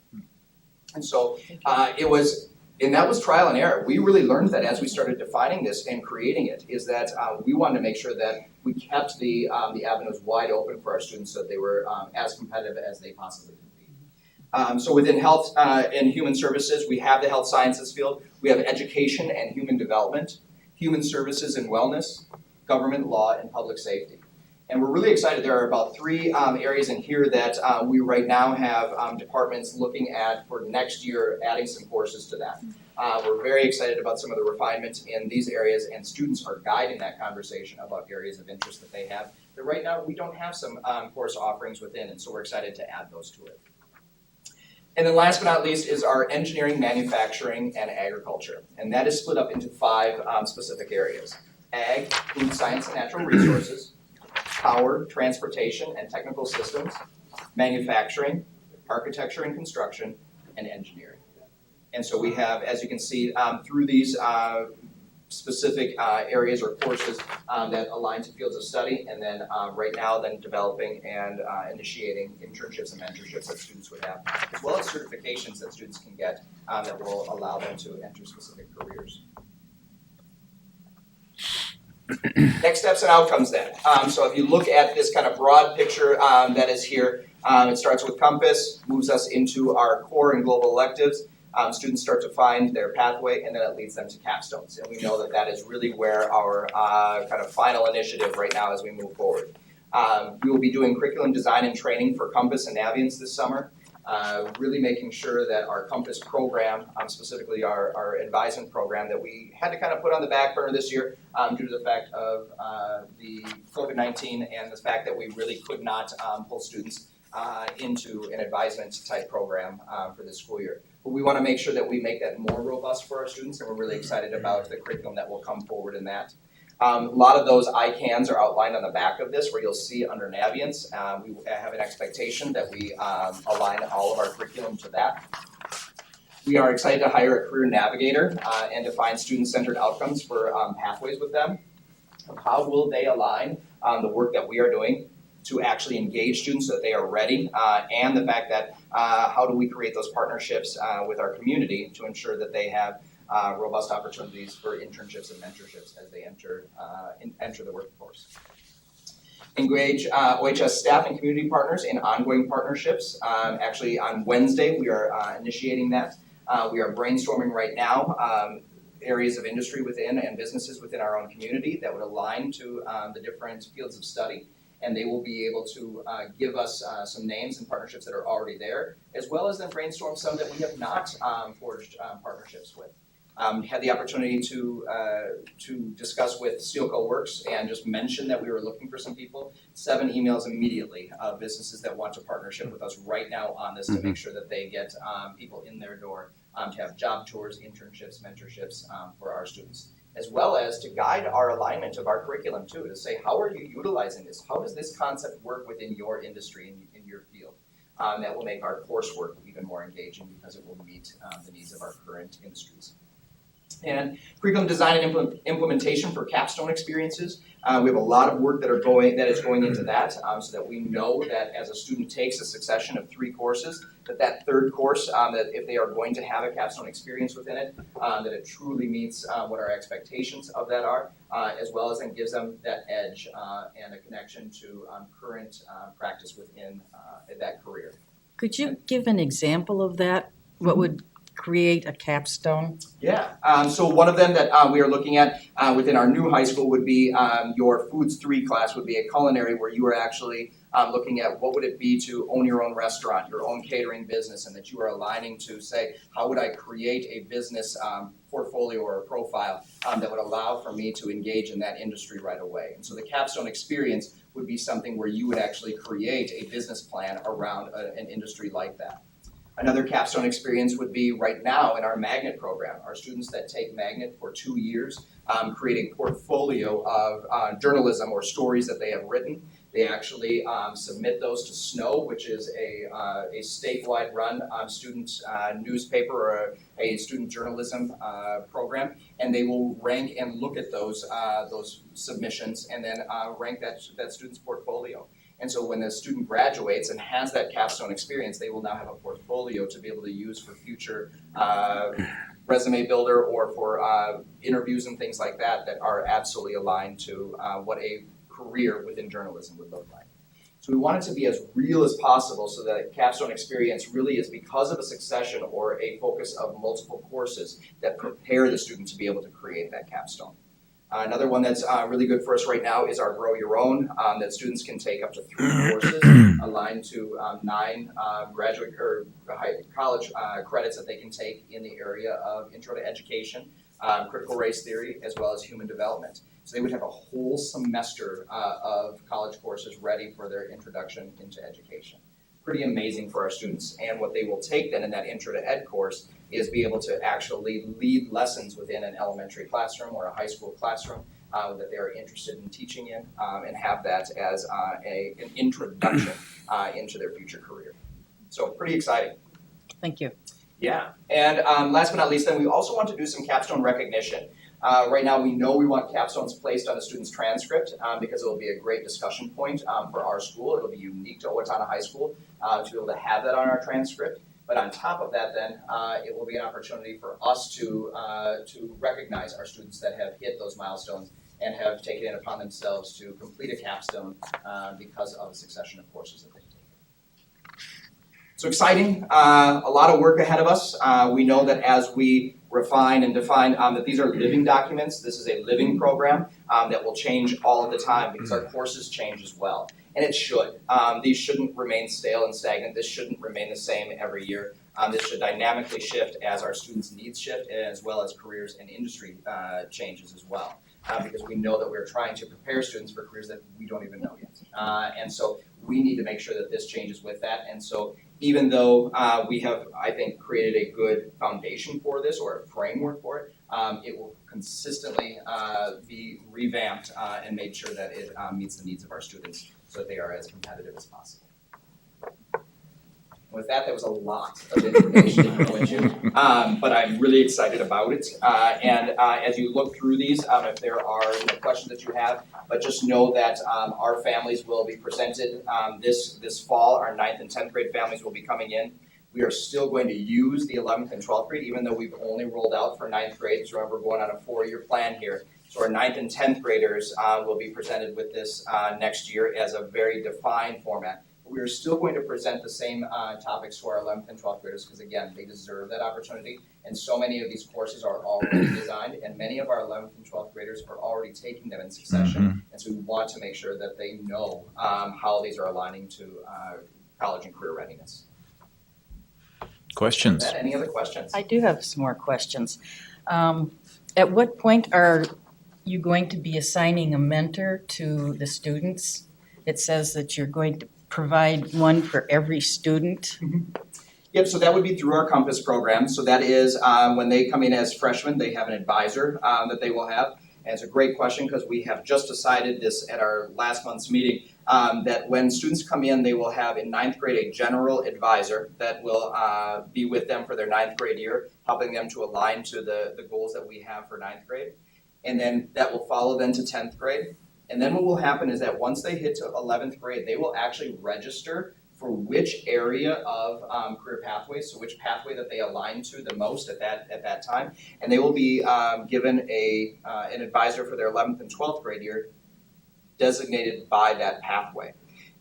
And so that was trial and error. We really learned that as we started defining this and creating it, is that we wanted to make sure that we kept the avenues wide open for our students so that they were as competitive as they possibly could be. So within health and human services, we have the health sciences field, we have education and human development, human services and wellness, government, law, and public safety. And we're really excited. There are about 3 areas in here that we right now have departments looking at for next year, adding some courses to that. We're very excited about some of the refinements in these areas, and students are guiding that conversation about areas of interest that they have. But right now, we don't have some course offerings within, and so we're excited to add those to it. And then last but not least is our engineering, manufacturing, and agriculture. And that is split up into 5 specific areas: ag, food science and natural resources, power, transportation, and technical systems, manufacturing, architecture and construction, and engineering. And so we have, as you can see, through these specific areas or courses that align to fields of study, and then right now then developing and initiating internships and mentorships that students would have, as well as certifications that students can get that will allow them to enter specific careers. Next steps and outcomes then. So if you look at this kind of broad picture that is here, it starts with Compass, moves us into our core and global electives. Students start to find their pathway, and then it leads them to capstones. And we know that that is really where our kind of final initiative right now as we move forward. We will be doing curriculum design and training for Compass and Naviance this summer. Really making sure that our Compass program, specifically our advisement program that we had to kind of put on the back burner this year due to the fact of the COVID-19 and the fact that we really could not pull students into an advisement type program for this school year. But we want to make sure that we make that more robust for our students, and we're really excited about the curriculum that will come forward in that. A lot of those ICANNs are outlined on the back of this, where you'll see under Naviance. We have an expectation that we align all of our curriculum to that. We are excited to hire a career navigator and define student-centered outcomes for pathways with them. How will they align the work that we are doing to actually engage students so that they are ready, and the fact that how do we create those partnerships with our community to ensure that they have robust opportunities for internships and mentorships as they enter the workforce. Engage OHS staff and community partners in ongoing partnerships. Actually, on Wednesday, we are initiating that. We are brainstorming right now areas of industry within and businesses within our own community that would align to the different fields of study. And they will be able to give us some names and partnerships that are already there, as well as then brainstorm some that we have not forged partnerships with. Had the opportunity to discuss with Steelco Works and just mention that we were looking for some people. 7 emails immediately of businesses that want to partnership with us right now on this to make sure that they get people in their door to have job tours, internships, mentorships for our students, as well as to guide our alignment of our curriculum too, to say, how are you utilizing this? How does this concept work within your industry and in your field? That will make our coursework even more engaging because it will meet the needs of our current industries. And curriculum design and implementation for capstone experiences. We have a lot of work that is going into that, so that we know that as a student takes a succession of 3 courses, that 3rd course, that if they are going to have a capstone experience within it, that it truly meets what our expectations of that are, as well as then gives them that edge and a connection to current practice within that career. Could you give an example of that? What would create a capstone? Yeah, so one of them that we are looking at within our new high school would be your Foods 3 class would be a culinary where you are actually looking at what would it be to own your own restaurant, your own catering business, and that you are aligning to say, how would I create a business portfolio or a profile that would allow for me to engage in that industry right away. And so the capstone experience would be something where you would actually create a business plan around an industry like that. Another capstone experience would be right now in our magnet program. Our students that take magnet for 2 years create a portfolio of journalism or stories that they have written They actually submit those to SNOW, which is a statewide run student newspaper or a student journalism program, and they will rank and look at those submissions and then rank that student's portfolio. And so when the student graduates and has that capstone experience, they will now have a portfolio to be able to use for future resume builder or for interviews and things like that that are absolutely aligned to what a career within journalism would look like. So we want it to be as real as possible so that capstone experience really is because of a succession or a focus of multiple courses that prepare the student to be able to create that capstone. Another one that's really good for us right now is our Grow Your Own, that students can take up to 3 courses aligned to 9 graduate or college credits that they can take in the area of Intro to Education, Critical Race Theory, as well as Human Development. So they would have a whole semester of college courses ready for their introduction into education. Pretty amazing for our students. And what they will take then in that Intro to Ed course is be able to actually lead lessons within an elementary classroom or a high school classroom that they're interested in teaching in and have that as an introduction into their future career. So pretty exciting. Thank you. Yeah, and last but not least, then we also want to do some capstone recognition. Right now, we know we want capstones placed on a student's transcript because it will be a great discussion point for our school. It'll be unique to Owatonna High School to be able to have that on our transcript. But on top of that, then, it will be an opportunity for us to recognize our students that have hit those milestones and have taken it upon themselves to complete a capstone because of a succession of courses that they've taken. So exciting, a lot of work ahead of us. We know that as we refine and define that these are living documents, this is a living program that will change all of the time because our courses change as well. And it should. These shouldn't remain stale and stagnant. This shouldn't remain the same every year. This should dynamically shift as our students' needs shift as well as careers and industry changes as well. Because we know that we're trying to prepare students for careers that we don't even know yet. And so we need to make sure that this changes with that. And so even though we have, I think, created a good foundation for this or a framework for it, it will consistently be revamped and made sure that it meets the needs of our students so that they are as competitive as possible. With that, was a lot of information to go into, but I'm really excited about it. And as you look through these, if there are questions that you have, but just know that our families will be presented this fall. Our 9th and 10th grade families will be coming in. We are still going to use the 11th and 12th grade, even though we've only rolled out for 9th grade. So remember, we're going on a 4-year plan here. So our 9th and 10th graders will be presented with this next year as a very defined format. We are still going to present the same topics to our 11th and 12th graders because, again, they deserve that opportunity. And so many of these courses are already designed, and many of our 11th and 12th graders are already taking them in succession. Mm-hmm. And so we want to make sure that they know how these are aligning to college and career readiness. Questions? Any other questions? I do have some more questions. At what point are you going to be assigning a mentor to the students? It says that you're going to provide one for every student. Mm-hmm. Yep, so that would be through our Compass program. So that is when they come in as freshmen, they have an advisor that they will have. And it's a great question because we have just decided this at our last month's meeting that when students come in, they will have in 9th grade a general advisor that will be with them for their 9th grade year, helping them to align to the goals that we have for 9th grade. And then that will follow then to 10th grade. And then what will happen is that once they hit to 11th grade, they will actually register for which area of career pathways, so which pathway that they align to the most at that time. And they will be given an advisor for their 11th and 12th grade year designated by that pathway.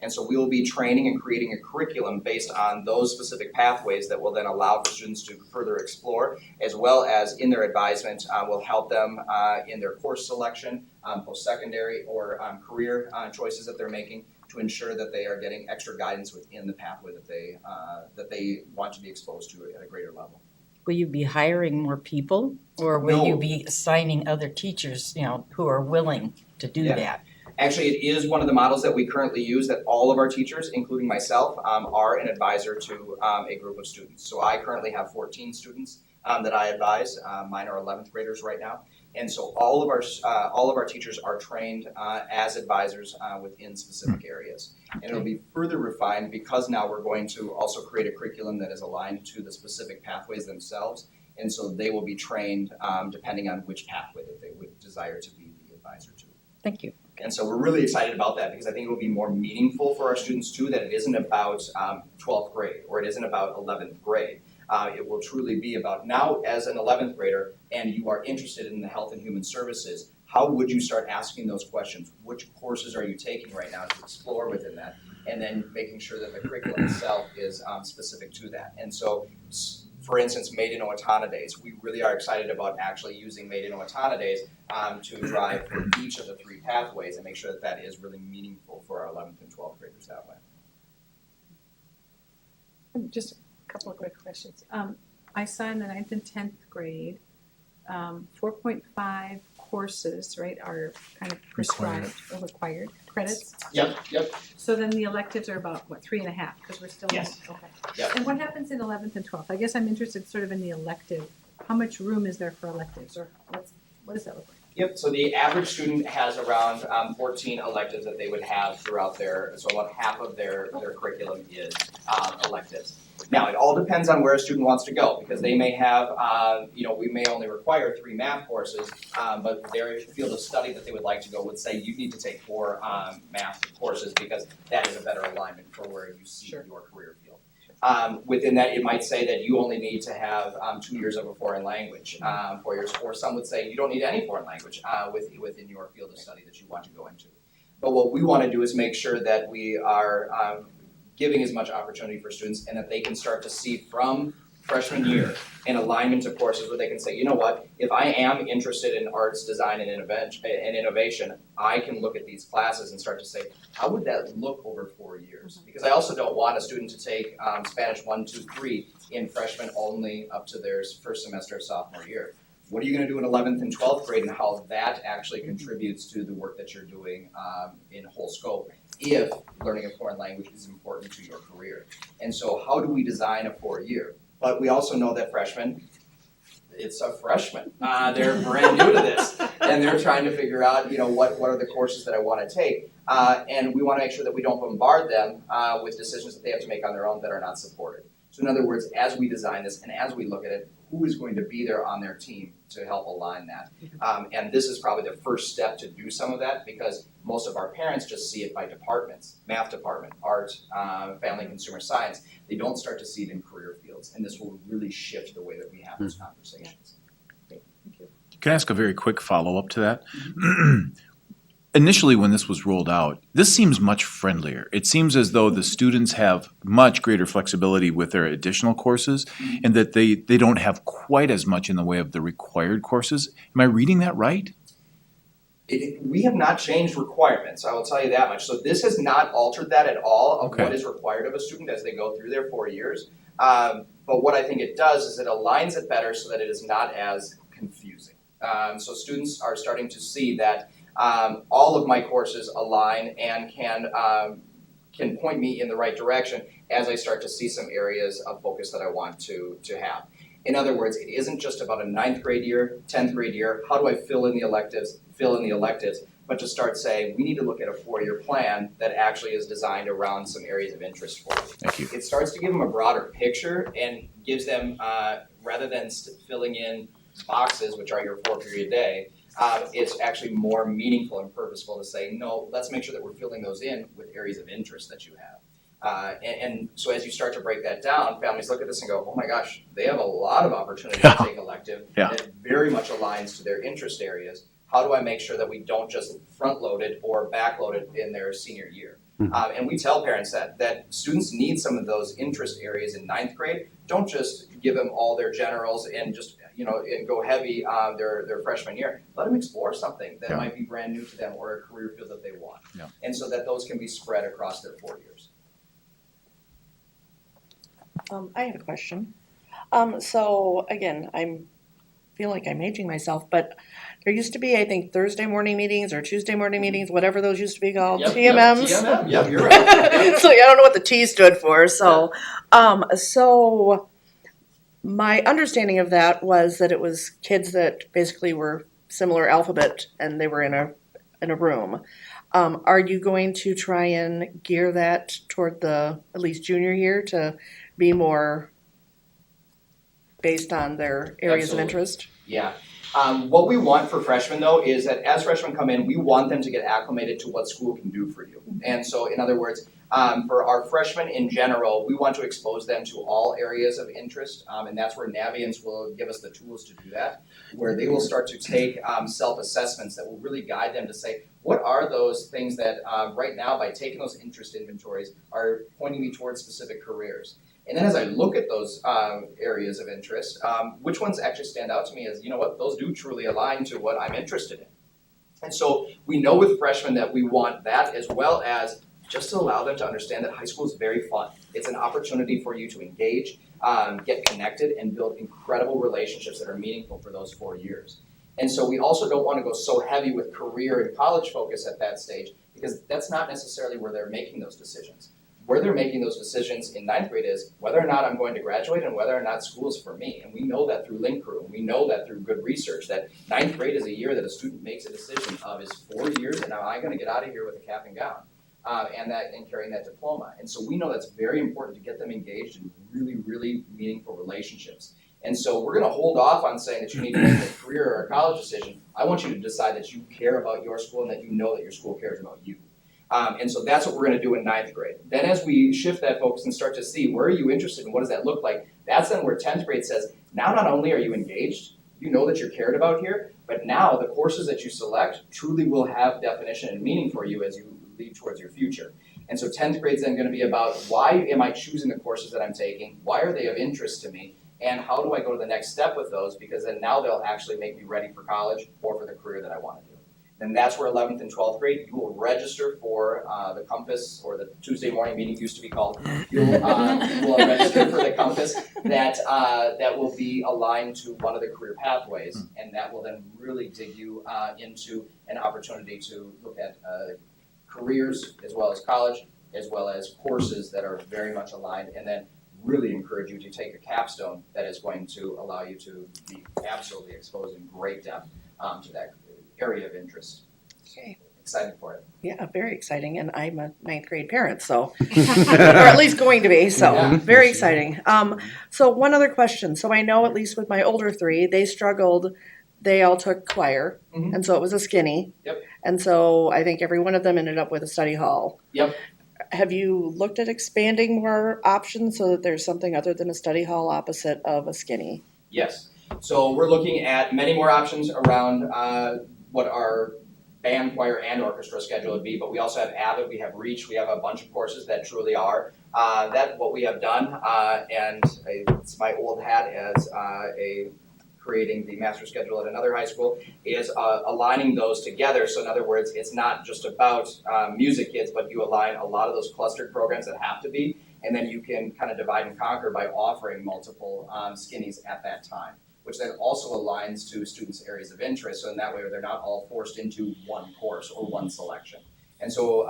And so we will be training and creating a curriculum based on those specific pathways that will then allow for students to further explore, as well as in their advisement will help them in their course selection, post-secondary or career choices that they're making to ensure that they are getting extra guidance within the pathway that they want to be exposed to at a greater level. Will you be hiring more people, or will you be assigning other teachers, who are willing to do that? Actually, it is one of the models that we currently use that all of our teachers, including myself, are an advisor to a group of students. So I currently have 14 students that I advise. Mine are 11th graders right now. And so all of our teachers are trained as advisors within specific areas. And it'll be further refined because now we're going to also create a curriculum that is aligned to the specific pathways themselves. And so they will be trained depending on which pathway that they would desire to be the advisor to. Thank you. And so we're really excited about that because I think it will be more meaningful for our students too, that it isn't about 12th grade or it isn't about 11th grade. It will truly be about now as an 11th grader and you are interested in the health and human services, how would you start asking those questions? Which courses are you taking right now to explore within that? And then making sure that the curriculum itself is specific to that. And so, for instance, Made in Owatonna Days, we really are excited about actually using Made in Owatonna Days to drive for each of the 3 pathways and make sure that that is really meaningful for our 11th and 12th graders that way. Just a couple of quick questions. I saw in the 9th and 10th grade, 4.5 courses, right, are kind of prescribed or required credits. Yep. So then the electives are about, what, 3.5, because we're still. Yes. Okay. Yep. And what happens in 11th and 12th? I guess I'm interested sort of in the elective. How much room is there for electives, or what does that look like? Yep, so the average student has around 14 electives that they would have throughout so about half of their curriculum is electives. Now, it all depends on where a student wants to go, because they may have, we may only require 3 math courses, but their field of study that they would like to go would say you need to take 4 math courses because that is a better alignment for where you see your career field. Within that, it might say that you only need to have 2 years of a foreign language, 4 years, or some would say you don't need any foreign language within your field of study that you want to go into. But what we want to do is make sure that we are giving as much opportunity for students and that they can start to see from freshman year an alignment of courses where they can say, you know what, if I am interested in arts, design, and innovation, I can look at these classes and start to say, how would that look over 4 years? Because I also don't want a student to take Spanish 1, 2, 3 in freshman only up to their first semester of sophomore year. What are you going to do in 11th and 12th grade and how that actually contributes to the work that you're doing in whole scope if learning a foreign language is important to your career? And so how do we design a 4-year? But we also know that freshmen, it's a freshman. They're brand new to this, and they're trying to figure out, what are the courses that I want to take, and we want to make sure that we don't bombard them with decisions that they have to make on their own that are not supported. So in other words, as we design this and as we look at it, who is going to be there on their team to help align that? And this is probably the first step to do some of that because most of our parents just see it by departments, math department, art, family, consumer science. They don't start to see it in career fields, and this will really shift the way that we have those conversations. Thank you. Can I ask a very quick follow-up to that? Initially, when this was rolled out, this seems much friendlier. It seems as though the students have much greater flexibility with their additional courses and that they don't have quite as much in the way of the required courses. Am I reading that right? We have not changed requirements, I will tell you that much. So this has not altered that at all of what is required of a student as they go through their 4 years. But what I think it does is it aligns it better so that it is not as confusing. So students are starting to see that all of my courses align and can point me in the right direction as I start to see some areas of focus that I want to have. In other words, it isn't just about a 9th grade year, 10th grade year, how do I fill in the electives, but to start saying, we need to look at a 4-year plan that actually is designed around some areas of interest for you. Thank you. It starts to give them a broader picture and gives them, rather than filling in boxes, which are your 4-period day, it's actually more meaningful and purposeful to say, no, let's make sure that we're filling those in with areas of interest that you have. And so as you start to break that down, families look at this and go, oh my gosh, they have a lot of opportunity to take elective that very much aligns to their interest areas. How do I make sure that we don't just front load it or back load it in their senior year? And we tell parents that students need some of those interest areas in 9th grade. Don't just give them all their generals and just and go heavy their freshman year. Let them explore something that might be brand new to them or a career field that they want. And so that those can be spread across their 4 years. I have a question. So again, feel like I'm aging myself, but there used to be, I think, Thursday morning meetings or Tuesday morning meetings, whatever those used to be called, TMMs. Yep, you're right. So I don't know what the T stood for. So, so my understanding of that was that it was kids that basically were similar alphabet and they were in a room. Are you going to try and gear that toward the, at least junior year, to be more based on their areas of Absolutely. interest? Yeah. What we want for freshmen, though, is that as freshmen come in, we want them to get acclimated to what school can do for you. And so, in other words, for our freshmen in general, we want to expose them to all areas of interest, and that's where Navians will give us the tools to do that, where they will start to take self-assessments that will really guide them to say, what are those things that right now, by taking those interest inventories, are pointing me towards specific careers? And then as I look at those areas of interest, which ones actually stand out to me as, you know what, those do truly align to what I'm interested in. And so we know with freshmen that we want that, as well as just to allow them to understand that high school is very fun. It's an opportunity for you to engage, get connected, and build incredible relationships that are meaningful for those 4 years. And so we also don't want to go so heavy with career and college focus at that stage, because that's not necessarily where they're making those decisions. Where they're making those decisions in 9th grade is whether or not I'm going to graduate and whether or not school is for me. And we know that through Link Crew, and we know that through good research, that 9th grade is a year that a student makes a decision of, is 4 years, and am I going to get out of here with a cap and gown, and carrying that diploma. And so we know that's very important to get them engaged in really, really meaningful relationships. And so we're going to hold off on saying that you need to make a career or a college decision. I want you to decide that you care about your school and that you know that your school cares about you. And so that's what we're going to do in 9th grade. Then as we shift that focus and start to see where are you interested in, what does that look like, that's then where 10th grade says, now not only are you engaged, you know that you're cared about here, but now the courses that you select truly will have definition and meaning for you as you lead towards your future. And so 10th grade is then going to be about, why am I choosing the courses that I'm taking? Why are they of interest to me? And how do I go to the next step with those? Because then now they'll actually make me ready for college or for the career that I want to do. And that's where 11th and 12th grade, you will register for the Compass, or the Tuesday morning meeting used to be called. You will register for the Compass that will be aligned to one of the career pathways, and that will then really dig you into an opportunity to look at careers as well as college, as well as courses that are very much aligned, and then really encourage you to take a capstone that is going to allow you to be absolutely exposed in great depth to that area of interest. Okay. Excited for it. Yeah, very exciting, and I'm a 9th grade parent, so, or at least going to be, so, Yeah. very exciting. So one other question, so I know at least with my older 3, they struggled, they all took choir, Mhm. and so it was a skinny. Yep. And so I think every one of them ended up with a study hall. Yep. Have you looked at expanding more options so that there's something other than a study hall opposite of a skinny? Yes. So we're looking at many more options around what our band, choir, and orchestra schedule would be, but we also have Avid, we have Reach, we have a bunch of courses that truly are. That what we have done, and it's my old hat as creating the master schedule at another high school, is aligning those together. So in other words, it's not just about music kids, but you align a lot of those clustered programs that have to be, and then you can kind of divide and conquer by offering multiple skinnies at that time, which then also aligns to students' areas of interest. So in that way, they're not all forced into one course or one selection. And so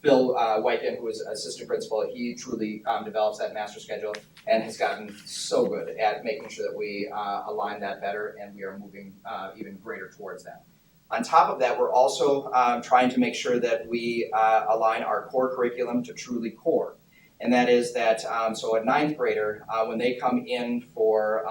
Phil Wyken, who is assistant principal, he truly develops that master schedule and has gotten so good at making sure that we align that better, and we are moving even greater towards that. On top of that, we're also trying to make sure that we align our core curriculum to truly core. And that is that, so a 9th grader, when they come in for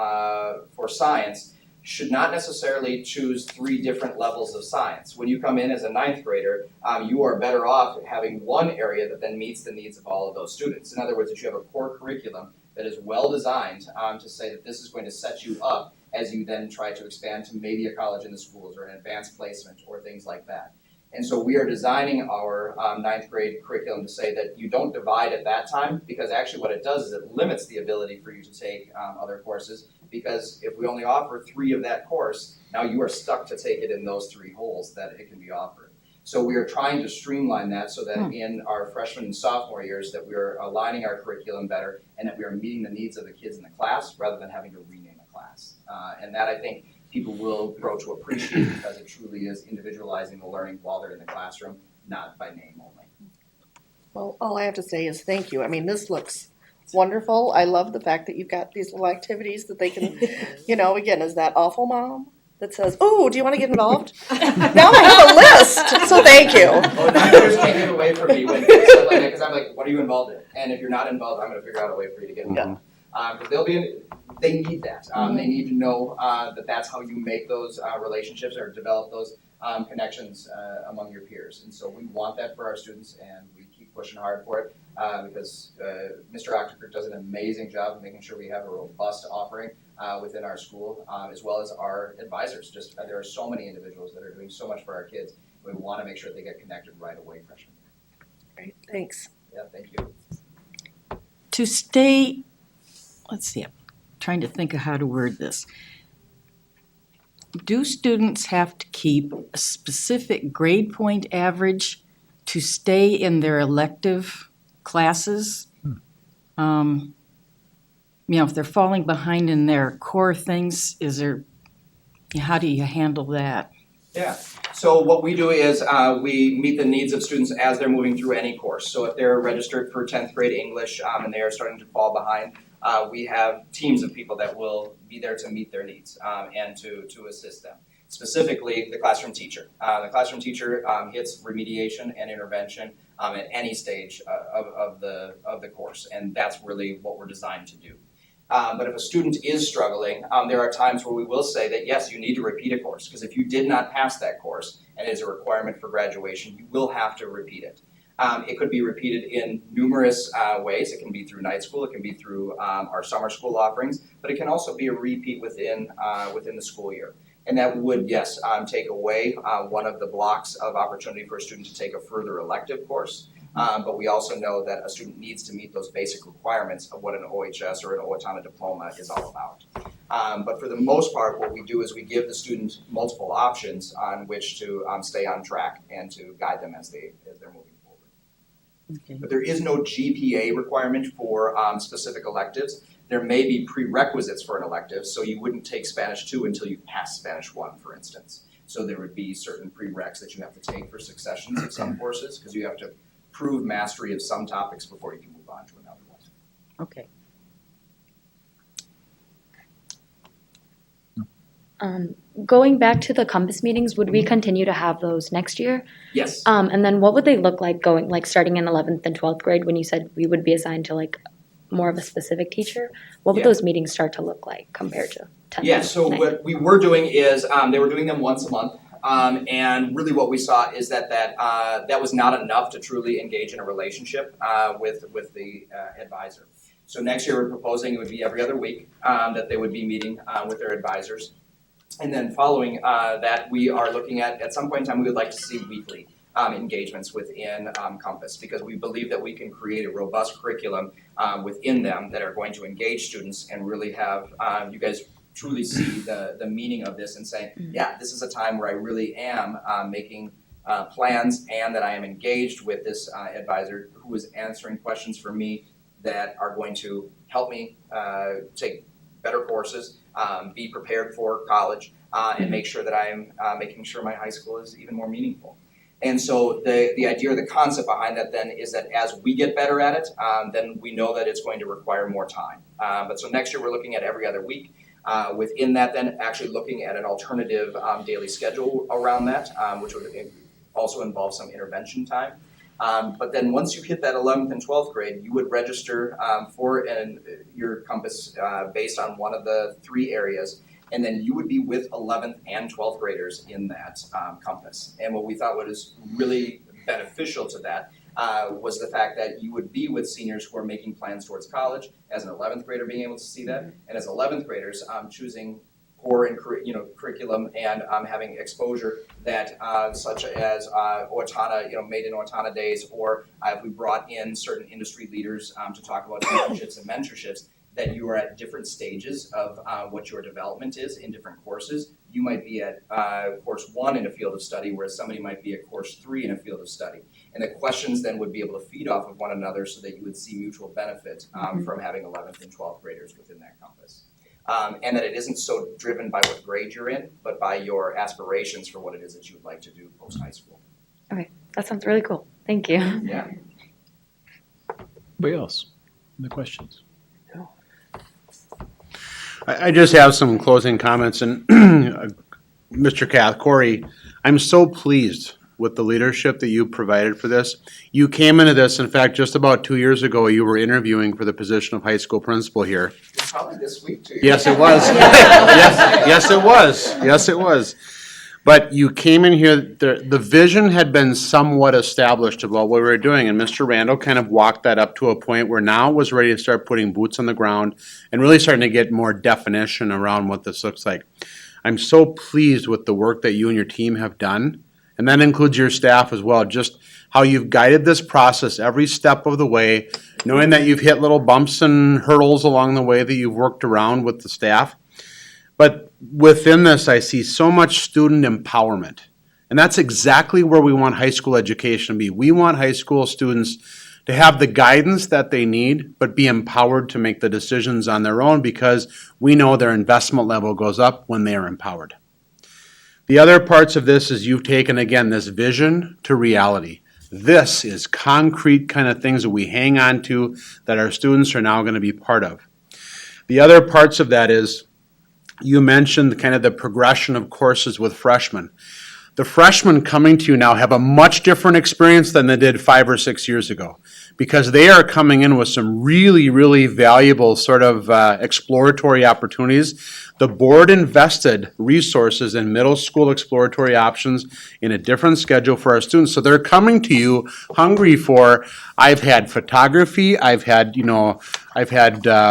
science, should not necessarily choose 3 different levels of science. When you come in as a 9th grader, you are better off having one area that then meets the needs of all of those students. In other words, that you have a core curriculum that is well designed to say that this is going to set you up as you then try to expand to maybe a college in the schools or an advanced placement or things like that. And so we are designing our 9th grade curriculum to say that you don't divide at that time, because actually what it does is it limits the ability for you to take other courses, because if we only offer 3 of that course, now you are stuck to take it in those 3 holes that it can be offered. So we are trying to streamline that so that in our freshman and sophomore years that we are aligning our curriculum better and that we are meeting the needs of the kids in the class rather than having to rename a class. And that, I think, people will grow to appreciate, because it truly is individualizing the learning while they're in the classroom, not by name only. Well, all I have to say is thank you. I mean, this looks wonderful. I love the fact that you've got these little activities that they can, you know, again, is that Awful Mom? that says, "Oh, do you want to get involved?" Now I have a list, so thank you. Oh, now you just can't get away from me when stuff like that, because I'm like, what are you involved in? And if you're not involved, I'm gonna figure out a way for you to get involved. Because they need that. They need to know that that's how you make those relationships or develop those connections among your peers. And so we want that for our students, and we keep pushing hard for it because Mr. Octokirk does an amazing job of making sure we have a robust offering within our school, as well as our advisors. Just there are so many individuals that are doing so much for our kids. We want to make sure they get connected right away, freshman year. Great, thanks. Yeah, thank you. To stay, let's see, I'm trying to think of how to word this. Do students have to keep a specific grade point average to stay in their elective classes? If they're falling behind in their core things, how do you handle that? Yeah, so what we do is we meet the needs of students as they're moving through any course. So if they're registered for 10th grade English and they are starting to fall behind, we have teams of people that will be there to meet their needs and to assist them. Specifically, the classroom teacher. The classroom teacher hits remediation and intervention at any stage of the course, and that's really what we're designed to do. But if a student is struggling, there are times where we will say that yes, you need to repeat a course, because if you did not pass that course and it is a requirement for graduation, you will have to repeat it. It could be repeated in numerous ways. It can be through night school, it can be through our summer school offerings, but it can also be a repeat within the school year. And that would, yes, take away one of the blocks of opportunity for a student to take a further elective course. But we also know that a student needs to meet those basic requirements of what an OHS or an Owatonna diploma is all about. But for the most part, what we do is we give the student multiple options on which to stay on track and to guide them as they're moving forward. Okay. But there is no GPA requirement for specific electives. There may be prerequisites for an elective, so you wouldn't take Spanish 2 until you pass Spanish 1, for instance. So there would be certain prereqs that you have to take for successions of some courses, because you have to prove mastery of some topics before you can move on to another one. Okay. Going back to the Compass meetings, would we continue to have those next year? Yes. And then what would they look like starting in 11th and 12th grade when you said we would be assigned to more of a specific teacher? What would those meetings start to look like compared to 10th? Yeah, so what we were doing is they were doing them once a month. And really what we saw is that was not enough to truly engage in a relationship with the advisor. So next year we're proposing it would be every other week that they would be meeting with their advisors. And then following that, we are looking at some point in time, we would like to see weekly engagements within Compass, because we believe that we can create a robust curriculum within them that are going to engage students and really have you guys truly see the meaning of this and saying, yeah, this is a time where I really am making plans and that I am engaged with this advisor who is answering questions for me that are going to help me take better courses, be prepared for college, and make sure that I am making sure my high school is even more meaningful. And so the idea or the concept behind that then is that as we get better at it, then we know that it's going to require more time. But so next year we're looking at every other week. Within that then actually looking at an alternative daily schedule around that, which would also involve some intervention time. But then once you hit that 11th and 12th grade, you would register for your Compass based on one of the 3 areas, and then you would be with 11th and 12th graders in that Compass. And what we thought was really beneficial to that was the fact that you would be with seniors who are making plans towards college, as an 11th grader being able to see that, and as 11th graders choosing core and curriculum and having exposure that such as Owatonna, made in Owatonna days, or if we brought in certain industry leaders to talk about internships and mentorships, that you are at different stages of what your development is in different courses. You might be at course 1 in a field of study, whereas somebody might be at course 3 in a field of study. And the questions then would be able to feed off of one another so that you would see mutual benefit from having 11th and 12th graders within that Compass. And that it isn't so driven by what grade you're in, but by your aspirations for what it is that you would like to do post-high school. Okay, that sounds really cool. Thank you. Yeah. Anybody else? Any questions? I just have some closing comments, and Mr. Cath, Corey, I'm so pleased with the leadership that you provided for this. You came into this, in fact, just about 2 years ago, you were interviewing for the position of high school principal here. Probably this week too. Yes, it was. Yes, it was. Yes, it was. But you came in here, the vision had been somewhat established about what we were doing, and Mr. Randall kind of walked that up to a point where now it was ready to start putting boots on the ground and really starting to get more definition around what this looks like. I'm so pleased with the work that you and your team have done, and that includes your staff as well, just how you've guided this process every step of the way, knowing that you've hit little bumps and hurdles along the way that you've worked around with the staff. But within this, I see so much student empowerment. And that's exactly where we want high school education to be. We want high school students to have the guidance that they need, but be empowered to make the decisions on their own because we know their investment level goes up when they are empowered. The other parts of this is you've taken, again, this vision to reality. This is concrete kind of things that we hang on to that our students are now going to be part of. The other parts of that is you mentioned kind of the progression of courses with freshmen. The freshmen coming to you now have a much different experience than they did 5 or 6 years ago because they are coming in with some really, really valuable sort of exploratory opportunities. The board invested resources in middle school exploratory options in a different schedule for our students. So they're coming to you hungry for, I've had photography, I've had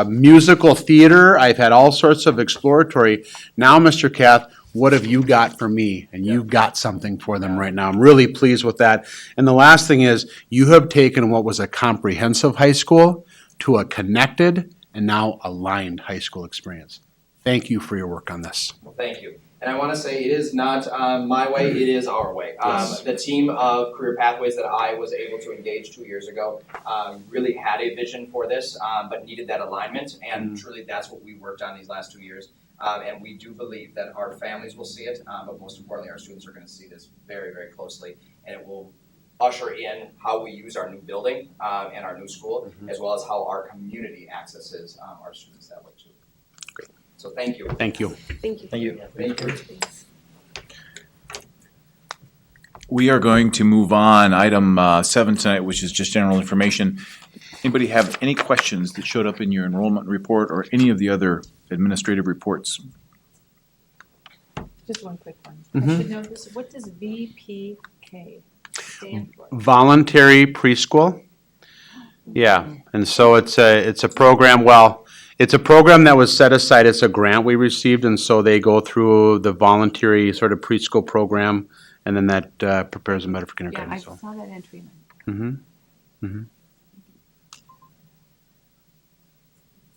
musical theater, I've had all sorts of exploratory. Now, Mr. Cath, what have you got for me? And you've got something for them right now. I'm really pleased with that. And the last thing is, you have taken what was a comprehensive high school to a connected and now aligned high school experience. Thank you for your work on this. Well, thank you. And I want to say it is not my way, it is our way. Yes. The team of Career Pathways that I was able to engage 2 years ago really had a vision for this, but needed that alignment. And truly that's what we worked on these last 2 years. And we do believe that our families will see it, but most importantly, our students are going to see this very, very closely. And it will usher in how we use our new building and our new school, as well as how our community accesses our students that way too. Great. So thank you. Thank you. Thank you. Thank you. Thank you. We are going to move on. Item 7 tonight, which is just general information. Anybody have any questions that showed up in your enrollment report or any of the other administrative reports? Just one quick one. Mhm. I should know this. What does VPK stand for? Voluntary preschool. Yeah, and so it's a program, well, it's a program that was set aside, it's a grant we received, and so they go through the voluntary sort of preschool program, and then that prepares them better for Yeah, kindergarten, I so. saw that entry.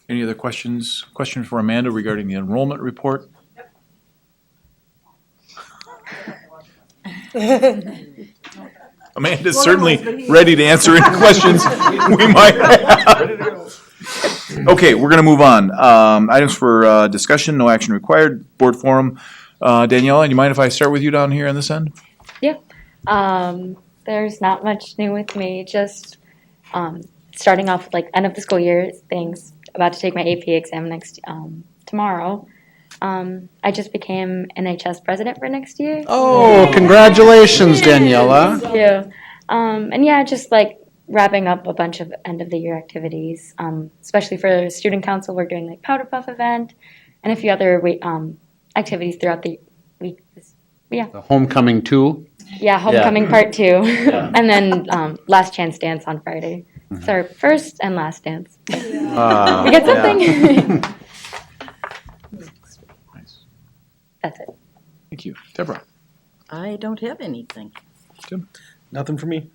Any other questions? Questions for Amanda regarding the enrollment report? Amanda's certainly ready to answer any questions we might have. Okay, we're gonna move on. Items for discussion, no action required, board forum. Daniela, do you mind if I start with you down here on this end? There's not much new with me, just starting off with like end of the school year things. About to take my AP exam tomorrow. I just became NHS president for next year. Oh, congratulations, Daniela. Thank you. And yeah, just like wrapping up a bunch of end of the year activities, especially for student council. We're doing like powder puff event and a few other activities throughout the week. Yeah. The homecoming too. Yeah, homecoming part 2, and then last chance dance on Friday. It's our first and last dance. We get something. Nice. That's it. Thank you. Deborah? I don't have anything. Nothing for me.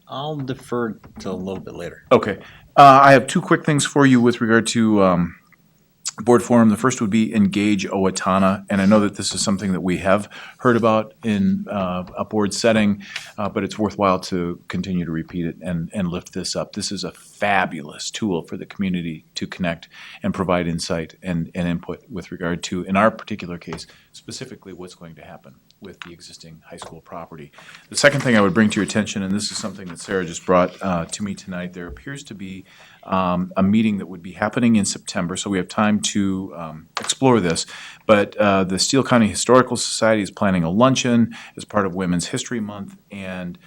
I'll defer till a little bit later. Okay. I have 2 quick things for you with regard to board forum. The first would be engage Owatonna, and I know that this is something that we have heard about in a board setting, but it's worthwhile to continue to repeat it and lift this up. This is a fabulous tool for the community to connect and provide insight and input with regard to, in our particular case, specifically what's going to happen with the existing high school property. The second thing I would bring to your attention, and this is something that Sarah just brought to me tonight, there appears to be a meeting that would be happening in September, so we have time to explore this. But the Steele County Historical Society is planning a luncheon as part of Women's History Month, and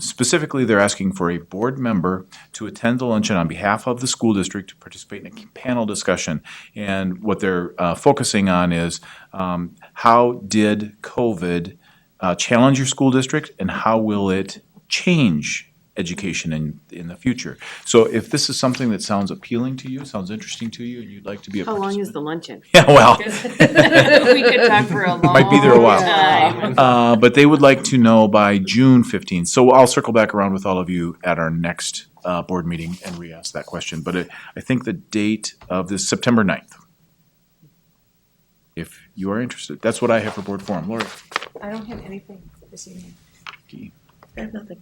specifically, they're asking for a board member to attend the luncheon on behalf of the school district to participate in a panel discussion. And what they're focusing on is how did COVID challenge your school district, and how will it change education in the future? So if this is something that sounds appealing to you, sounds interesting to you, and you'd like to be a How long participant. is the luncheon? Yeah, well. We could talk for a long Might be there a while. time. But they would like to know by June 15th. So I'll circle back around with all of you at our next board meeting and re-ask that question. But I think the date of this September 9th. If you are interested. That's what I have for board forum. Lori? I don't have anything this evening. I have nothing.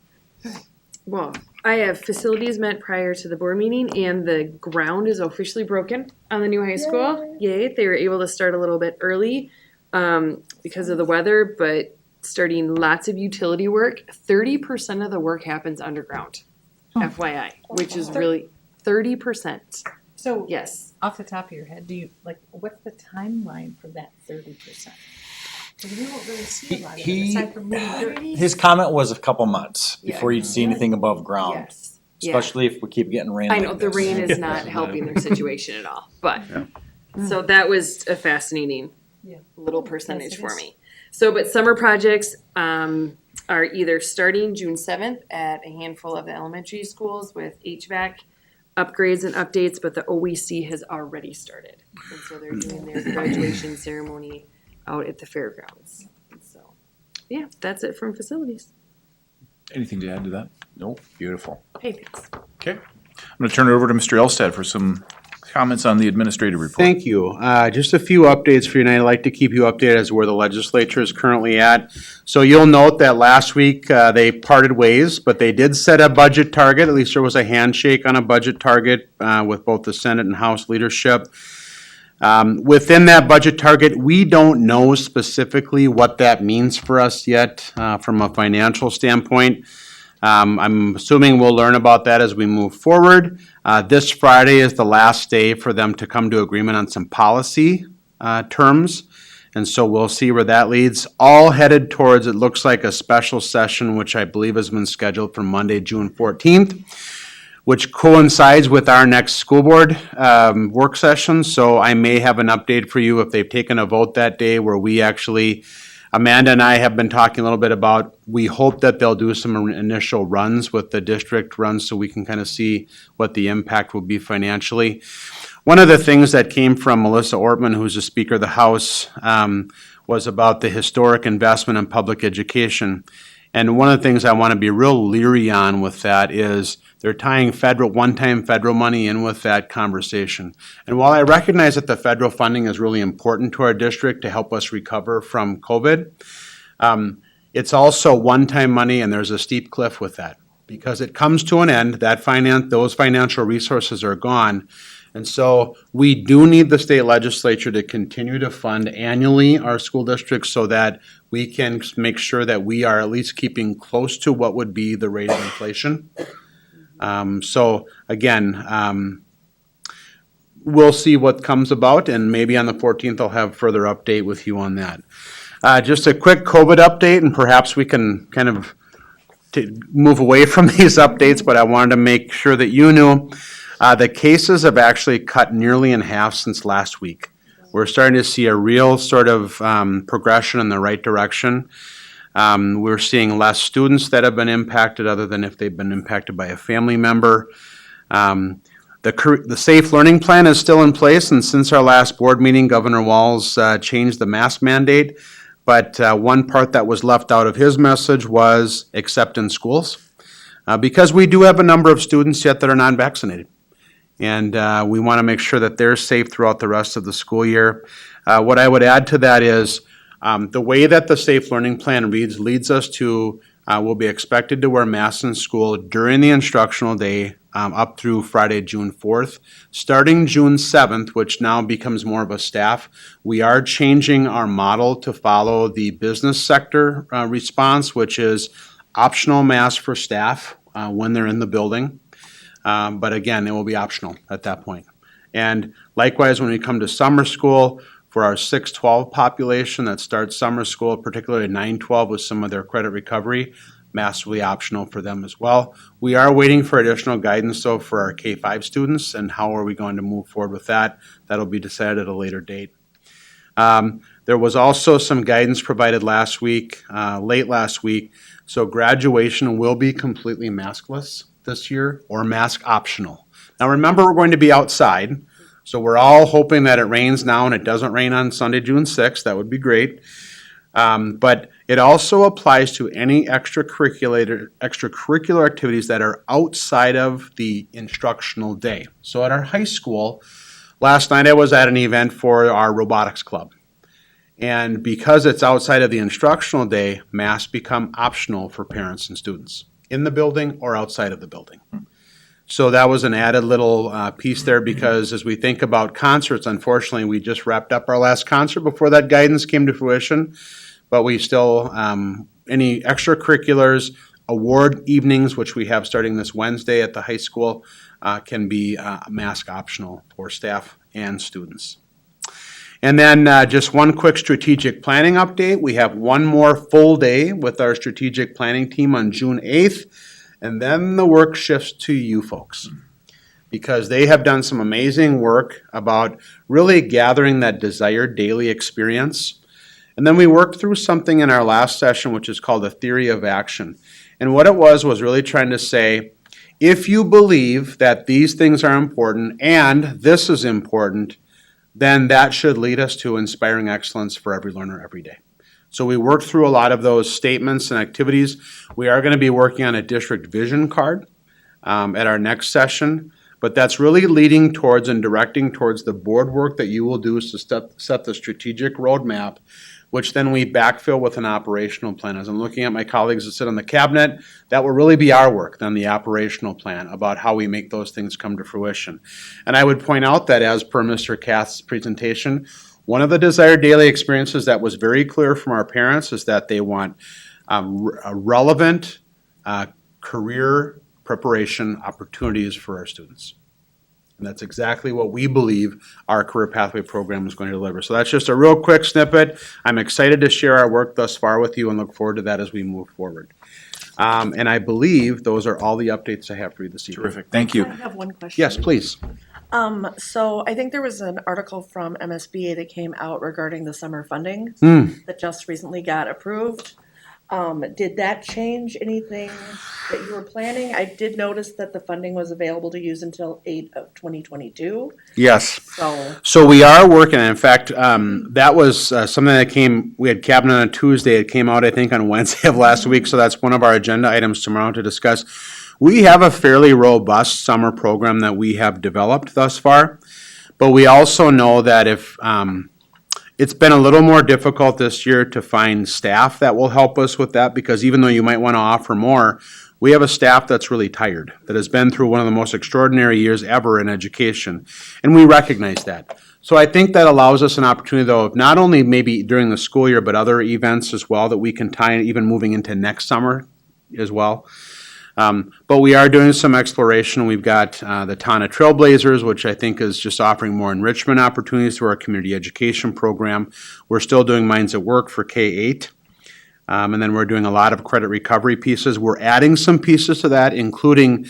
Well, I have facilities met prior to the board meeting, and the ground is officially broken on the new high school. Yay! They were able to start a little bit early because of the weather, but starting lots of utility work. 30% of the work happens underground, FYI, which is really 30%. So, Yes. off the top of your head, do you, like, what's the timeline for that 30%? Because we won't really see a lot of it, aside from moving dirt. His comment was a couple months Yeah. before you'd see anything above ground, Yes. Yeah. especially if we keep getting rain. I like know the this. rain is not helping their situation at all, but so that was a fascinating Yeah. little Yes, percentage it for is. me. So, but summer projects are either starting June 7th at a handful of the elementary schools with HVAC upgrades and updates, but the OEC has already started, and so they're doing their graduation ceremony out at the fairgrounds. And so, yeah, that's it from facilities. Anything to add to that? Nope. Beautiful. Hey, thanks. Okay. I'm going to turn it over to Mr. Elstad for some comments on the administrative report. Thank you. Just a few updates for you, and I'd like to keep you updated as to where the legislature is currently at. So you'll note that last week they parted ways, but they did set a budget target. At least there was a handshake on a budget target with both the Senate and House leadership. Within that budget target, we don't know specifically what that means for us yet from a financial standpoint. I'm assuming we'll learn about that as we move forward. This Friday is the last day for them to come to agreement on some policy terms. And so we'll see where that leads. All headed towards, it looks like, a special session, which I believe has been scheduled for Monday, June 14th, which coincides with our next school board work session. So I may have an update for you if they've taken a vote that day where we actually, Amanda and I have been talking a little bit about, we hope that they'll do some initial runs with the district runs so we can kind of see what the impact will be financially. One of the things that came from Melissa Ortman, who's the Speaker of the House, was about the historic investment in public education. And one of the things I want to be real leery on with that is they're tying one-time federal money in with that conversation. And while I recognize that the federal funding is really important to our district to help us recover from COVID, it's also one-time money, and there's a steep cliff with that. Because it comes to an end, those financial resources are gone. And so we do need the state legislature to continue to fund annually our school districts so that we can make sure that we are at least keeping close to what would be the rate of inflation. So again, we'll see what comes about, and maybe on the 14th I'll have further update with you on that. Just a quick COVID update, and perhaps we can kind of move away from these updates, but I wanted to make sure that you knew. The cases have actually cut nearly in half since last week. We're starting to see a real sort of progression in the right direction. We're seeing less students that have been impacted other than if they've been impacted by a family member. The Safe Learning Plan is still in place, and since our last board meeting, Governor Walz changed the mask mandate. But one part that was left out of his message was except in schools, because we do have a number of students yet that are non-vaccinated. And we want to make sure that they're safe throughout the rest of the school year. What I would add to that is the way that the Safe Learning Plan leads us to, we'll be expected to wear masks in school during the instructional day up through Friday, June 4th. Starting June 7th, which now becomes more of a staff, we are changing our model to follow the business sector response, which is optional mask for staff when they're in the building. But again, it will be optional at that point. And likewise, when we come to summer school, for our 6-12 population that starts summer school, particularly 9-12 with some of their credit recovery, masks will be optional for them as well. We are waiting for additional guidance though for our K-5 students, and how are we going to move forward with that? That'll be decided at a later date. There was also some guidance provided last week, late last week. So graduation will be completely maskless this year, or mask optional. Now remember, we're going to be outside, so we're all hoping that it rains now and it doesn't rain on Sunday, June 6th. That would be great. But it also applies to any extracurricular activities that are outside of the instructional day. So at our high school, last night I was at an event for our robotics club. And because it's outside of the instructional day, masks become optional for parents and students in the building or outside of the building. So that was an added little piece there, because as we think about concerts, unfortunately, we just wrapped up our last concert before that guidance came to fruition. But we still, any extracurriculars, award evenings, which we have starting this Wednesday at the high school, can be mask optional for staff and students. And then just one quick strategic planning update. We have one more full day with our strategic planning team on June 8th. And then the work shifts to you folks, because they have done some amazing work about really gathering that desired daily experience. And then we worked through something in our last session, which is called a theory of action. And what it was really trying to say, if you believe that these things are important and this is important, then that should lead us to inspiring excellence for every learner every day. So we worked through a lot of those statements and activities. We are going to be working on a district vision card at our next session, but that's really leading towards and directing towards the board work that you will do to set the strategic roadmap, which then we backfill with an operational plan. As I'm looking at my colleagues that sit on the cabinet, that will really be our work, then the operational plan about how we make those things come to fruition. And I would point out that as per Mr. Kath's presentation, one of the desired daily experiences that was very clear from our parents is that they want relevant career preparation opportunities for our students. And that's exactly what we believe our Career Pathway program is going to deliver. So that's just a real quick snippet. I'm excited to share our work thus far with you and look forward to that as we move forward. And I believe those are all the updates I have for you this evening. Terrific, thank you. I have one question. Yes, please. So I think there was an article from MSBA that came out regarding the summer funding that just recently got approved. Did that change anything that you were planning? I did notice that the funding was available to use until 8 of 2022. Yes. So So we are working, in fact, that was something that came, we had cabinet on Tuesday, it came out, I think, on Wednesday of last week, so that's one of our agenda items tomorrow to discuss. We have a fairly robust summer program that we have developed thus far, but we also know that if, it's been a little more difficult this year to find staff that will help us with that, because even though you might want to offer more, we have a staff that's really tired, that has been through one of the most extraordinary years ever in education, and we recognize that. So I think that allows us an opportunity, though, of not only maybe during the school year, but other events as well that we can tie in, even moving into next summer as well. But we are doing some exploration. We've got the Owatonna Trailblazers, which I think is just offering more enrichment opportunities through our community education program. We're still doing Minds at Work for K-8. And then we're doing a lot of credit recovery pieces. We're adding some pieces to that, including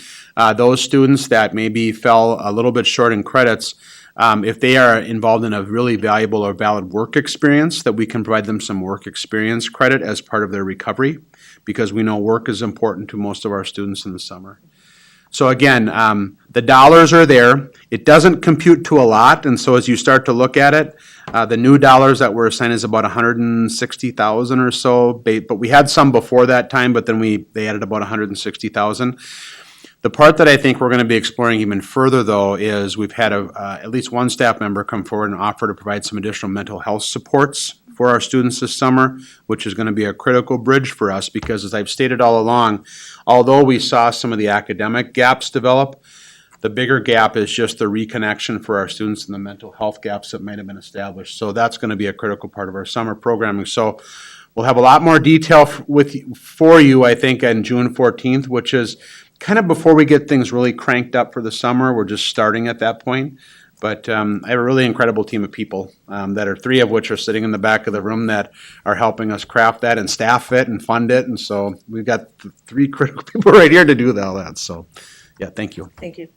those students that maybe fell a little bit short in credits. If they are involved in a really valuable or valid work experience, that we can provide them some work experience credit as part of their recovery, because we know work is important to most of our students in the summer. So again, the dollars are there. It doesn't compute to a lot, and so as you start to look at it, the new dollars that were assigned is about $160,000 or so, but we had some before that time, but then they added about $160,000. The part that I think we're going to be exploring even further, though, is we've had at least one staff member come forward and offer to provide some additional mental health supports for our students this summer, which is going to be a critical bridge for us because, as I've stated all along, although we saw some of the academic gaps develop, the bigger gap is just the reconnection for our students and the mental health gaps that might have been established. So that's going to be a critical part of our summer programming. So we'll have a lot more detail for you, I think, on June 14th, which is kind of before we get things really cranked up for the summer. We're just starting at that point. But I have a really incredible team of people that are 3 of which are sitting in the back of the room that are helping us craft that and staff it and fund it. And so we've got 3 critical people right here to do all that. So, yeah, thank you. Thank you.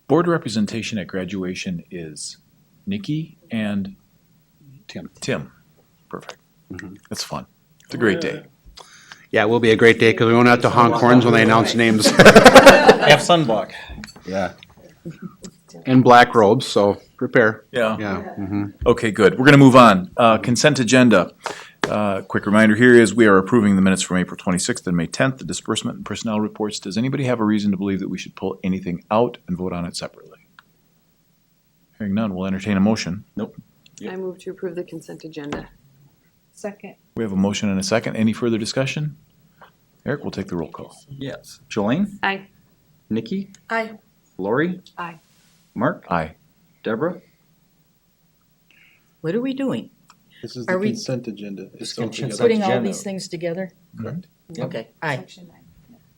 Board representation at graduation is Nikki and Tim. Perfect. That's fun. It's a great day. Yeah, it will be a great day because we won't have to honk horns when they announce names. Have sunblock. Yeah. In black robes, so prepare. Yeah. Yeah. Okay, good. We're going to move on. Consent agenda. Quick reminder here is we are approving the minutes from April 26th and May 10th, the disbursement and personnel reports. Does anybody have a reason to believe that we should pull anything out and vote on it separately? Hearing none, we'll entertain a motion. Nope. I move to approve the consent agenda. Second. We have a motion and a second. Any further discussion? Eric, we'll take the roll call. Yes. Jolene? Aye. Nikki? Aye. Lori? Aye. Mark? Aye. Deborah? What are we doing? This is Are we agenda. It's all together. putting all agenda. these things together? Correct. Yep. Okay, aye. Section 9.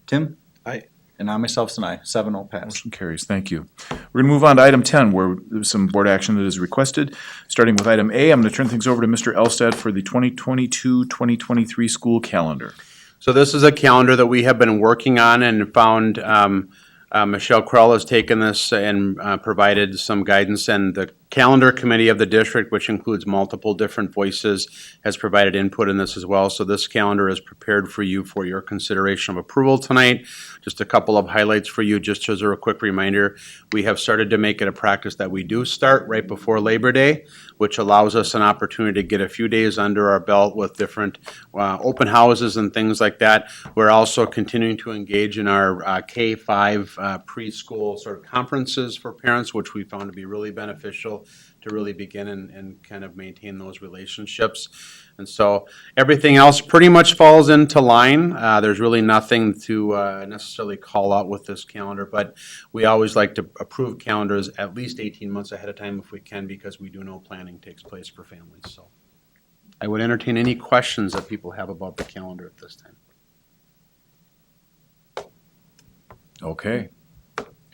Tim? Aye. And I myself and I, 7-0 pass. Motion carries. Thank you. We're going to move on to item 10, where there's some board action that is requested. Starting with item A, I'm going to turn things over to Mr. Elstad for the 2022-2023 school calendar. So this is a calendar that we have been working on and found Michelle Krell has taken this and provided some guidance, and the calendar committee of the district, which includes multiple different voices, has provided input in this as well. So this calendar is prepared for you for your consideration of approval tonight. Just a couple of highlights for you, just as a quick reminder. We have started to make it a practice that we do start right before Labor Day, which allows us an opportunity to get a few days under our belt with different open houses and things like that. We're also continuing to engage in our K-5 preschool sort of conferences for parents, which we found to be really beneficial to really begin and kind of maintain those relationships. And so everything else pretty much falls into line. There's really nothing to necessarily call out with this calendar, but we always like to approve calendars at least 18 months ahead of time if we can, because we do know planning takes place for families. So I would entertain any questions that people have about the calendar at this time. Okay.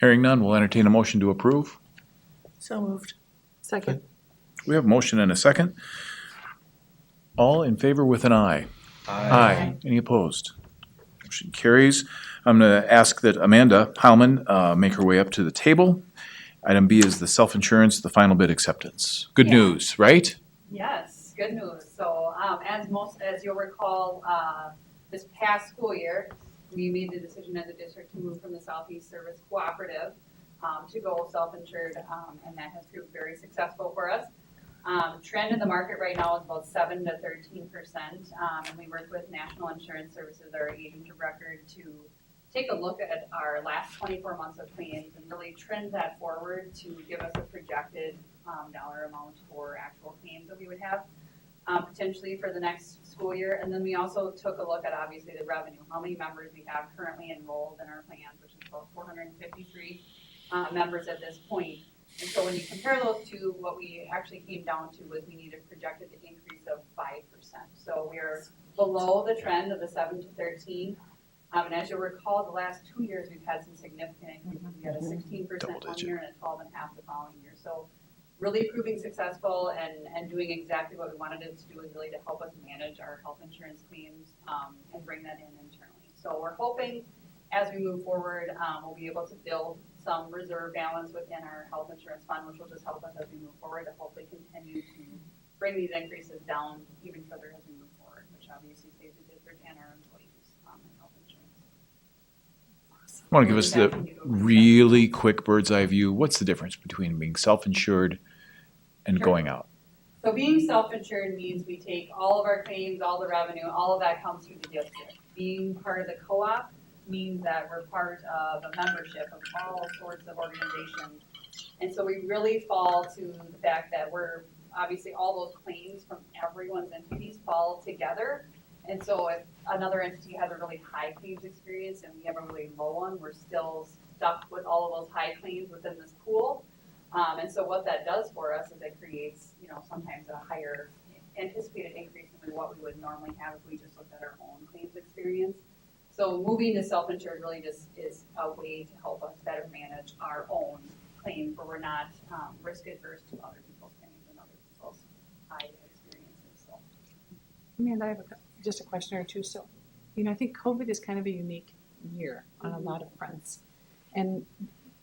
Hearing none, we'll entertain a motion to approve. So moved. Second. We have a motion and a second. All in favor with an aye. Aye. Any opposed? Motion carries. I'm going to ask that Amanda Heilman make her way up to the table. Item B is the self-insurance, the final bid acceptance. Good news, right? Yes, good news. So, as you'll recall, this past school year, we made the decision as a district to move from the Southeast Service Cooperative to go self-insured, and that has proved very successful for us. Trend in the market right now is about 7 to 13%, and we work with National Insurance Services, our agent of record, to take a look at our last 24 months of claims and really trend that forward to give us a projected dollar amount for actual claims that we would have potentially for the next school year. And then we also took a look at obviously the revenue, how many members we have currently enrolled in our plans, which is about 453 members at this point. And so when you compare those to what we actually came down to was we needed projected an increase of 5%. So we're below the trend of the 7 to 13. And as you'll recall, the last 2 years we've had some significant increases. We had a 16% one year and a 12.5% the following year. So really proving successful and doing exactly what we wanted it to do is really to help us manage our health insurance claims and bring that in internally. So we're hoping as we move forward, we'll be able to build some reserve balance within our health insurance fund, which will just help us as we move forward to hopefully continue to bring these increases down even further as we move forward, which obviously saves the district and our employees in health insurance. I want to give us the really quick bird's eye view. What's the difference between being self-insured and going out? So being self-insured means we take all of our claims, all the revenue, all of that comes through the district. Being part of the co-op means that we're part of a membership of all sorts of organizations. And so we really fall to the fact that we're obviously all those claims from everyone's entities fall together. And so if another entity has a really high claims experience and we have a really low one, we're still stuck with all of those high claims within this pool. And so what that does for us is it creates, you know, sometimes a higher anticipated increase than what we would normally have if we just looked at our own claims experience. So moving to self-insured really just is a way to help us better manage our own claims where we're not risk adverse to other people's claims and other people's high experiences. So. Amanda, I have just a question or two. So, you know, I think COVID is kind of a unique year on a lot of fronts. And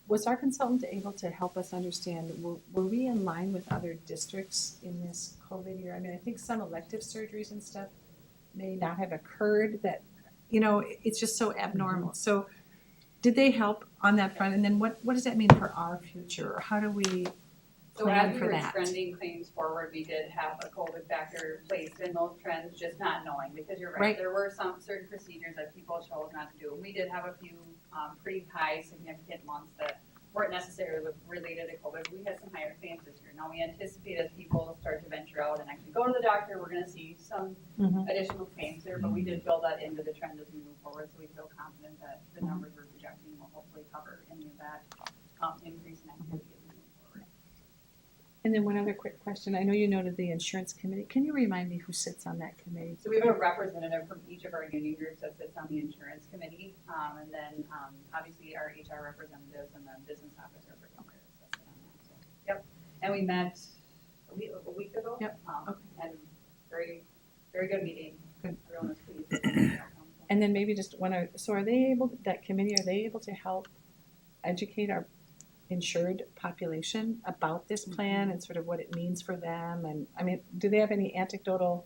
was our consultant able to help us understand, were we in line with other districts in this COVID year? I mean, I think some elective surgeries and stuff may not have occurred that, you know, it's just so abnormal. So did they help on that front? And then what does that mean for our future? Or how do we So plan as we for were that? trending claims forward, we did have a COVID factor placed in those trends, just not knowing, because you're right, Right. there were some certain procedures that people chose not to do. We did have a few pretty high significant months that weren't necessarily related to COVID. We had some higher claims this year. Now we anticipate as people start to venture out and actually go to the doctor, we're gonna see some additional claims there, but we did build that into the trend as we move forward, so we feel confident that the numbers we're projecting will hopefully cover any of that increase in activity as we move forward. And then one other quick question. I know you noted the insurance committee. Can you remind me who sits on that committee? So we have a representative from each of our union groups that sits on the insurance committee, and then obviously our HR representatives and the business office representatives that sit on that. So, yep, and we met a week ago. Yep. And very, very good meeting. Good. Everyone was pleased with the outcome. And then maybe just one, so are they able, that committee, are they able to help educate our insured population about this plan and sort of what it means for them? And I mean, do they have any anecdotal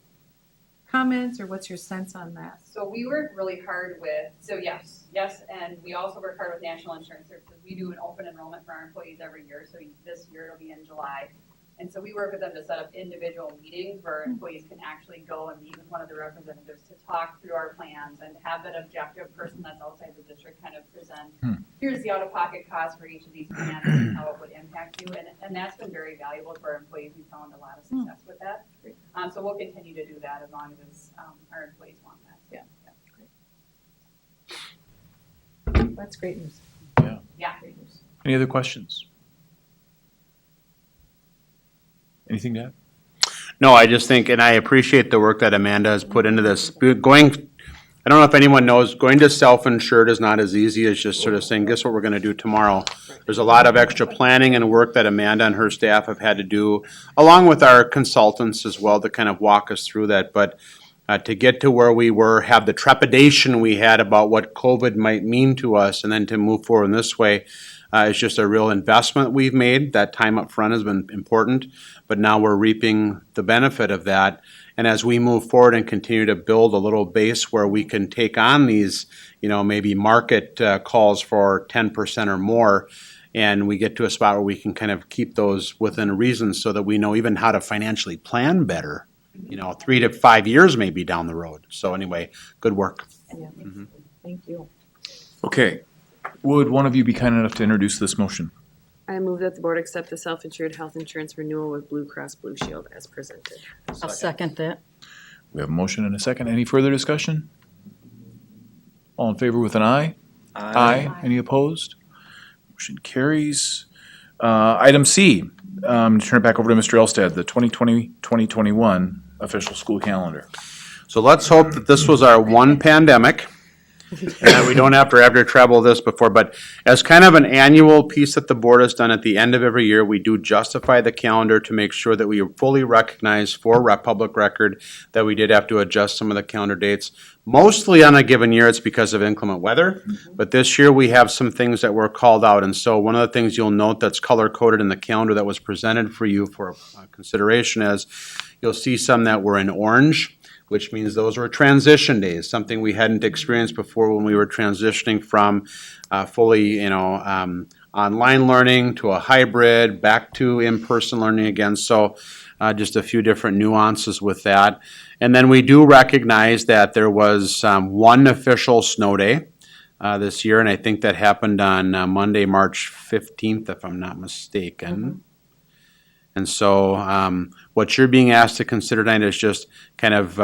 comments, or what's your sense on that? So we work really hard with, so yes, and we also work hard with National Insurance Services. We do an open enrollment for our employees every year, so this year it'll be in July. And so we work with them to set up individual meetings where employees can actually go and meet with one of the representatives to talk through our plans and have that objective person that's outside the district kind of present, here's the out-of-pocket cost for each of these plans and how it would impact you. And that's been very valuable for our employees. We found a lot of success with that. So we'll continue to do that as long as our employees want that. So, Great. That's great news. yeah, great news. Any other questions? Anything to add? No, I just think, and I appreciate the work that Amanda has put into this. Going, I don't know if anyone knows, going to self-insured is not as easy as just sort of saying, guess what we're gonna do tomorrow. There's a lot of extra planning and work that Amanda and her staff have had to do, along with our consultants as well, to kind of walk us through that. But to get to where we were, have the trepidation we had about what COVID might mean to us, and then to move forward in this way, it's just a real investment we've made. That time up front has been important, but now we're reaping the benefit of that. And as we move forward and continue to build a little base where we can take on these, you know, maybe market calls for 10% or more, and we get to a spot where we can kind of keep those within reason so that we know even how to financially plan better, you know, 3 to 5 years maybe down the road. So anyway, good work. Yeah. Thank you. Okay. Would one of you be kind enough to introduce this motion? I move that the board accept the self-insured health insurance renewal with Blue Cross Blue Shield as presented. I'll second that. We have a motion and a second. Any further discussion? All in favor with an aye? Aye. Any opposed? Motion carries. Item C, turn it back over to Mr. Elstad, the 2020-2021 official school calendar. So let's hope that this was our one pandemic, and that we don't have to travel this before. But as kind of an annual piece that the board has done at the end of every year, we do justify the calendar to make sure that we fully recognize for public record that we did have to adjust some of the calendar dates. Mostly on a given year, it's because of inclement weather. But this year, we have some things that were called out. And so one of the things you'll note that's color-coded in the calendar that was presented for you for consideration is you'll see some that were in orange, which means those were transition days, something we hadn't experienced before when we were transitioning from fully, online learning to a hybrid, back to in-person learning again. So just a few different nuances with that. And then we do recognize that there was one official snow day this year, and I think that happened on Monday, March 15th, if I'm not mistaken. And so what you're being asked to consider tonight is just kind of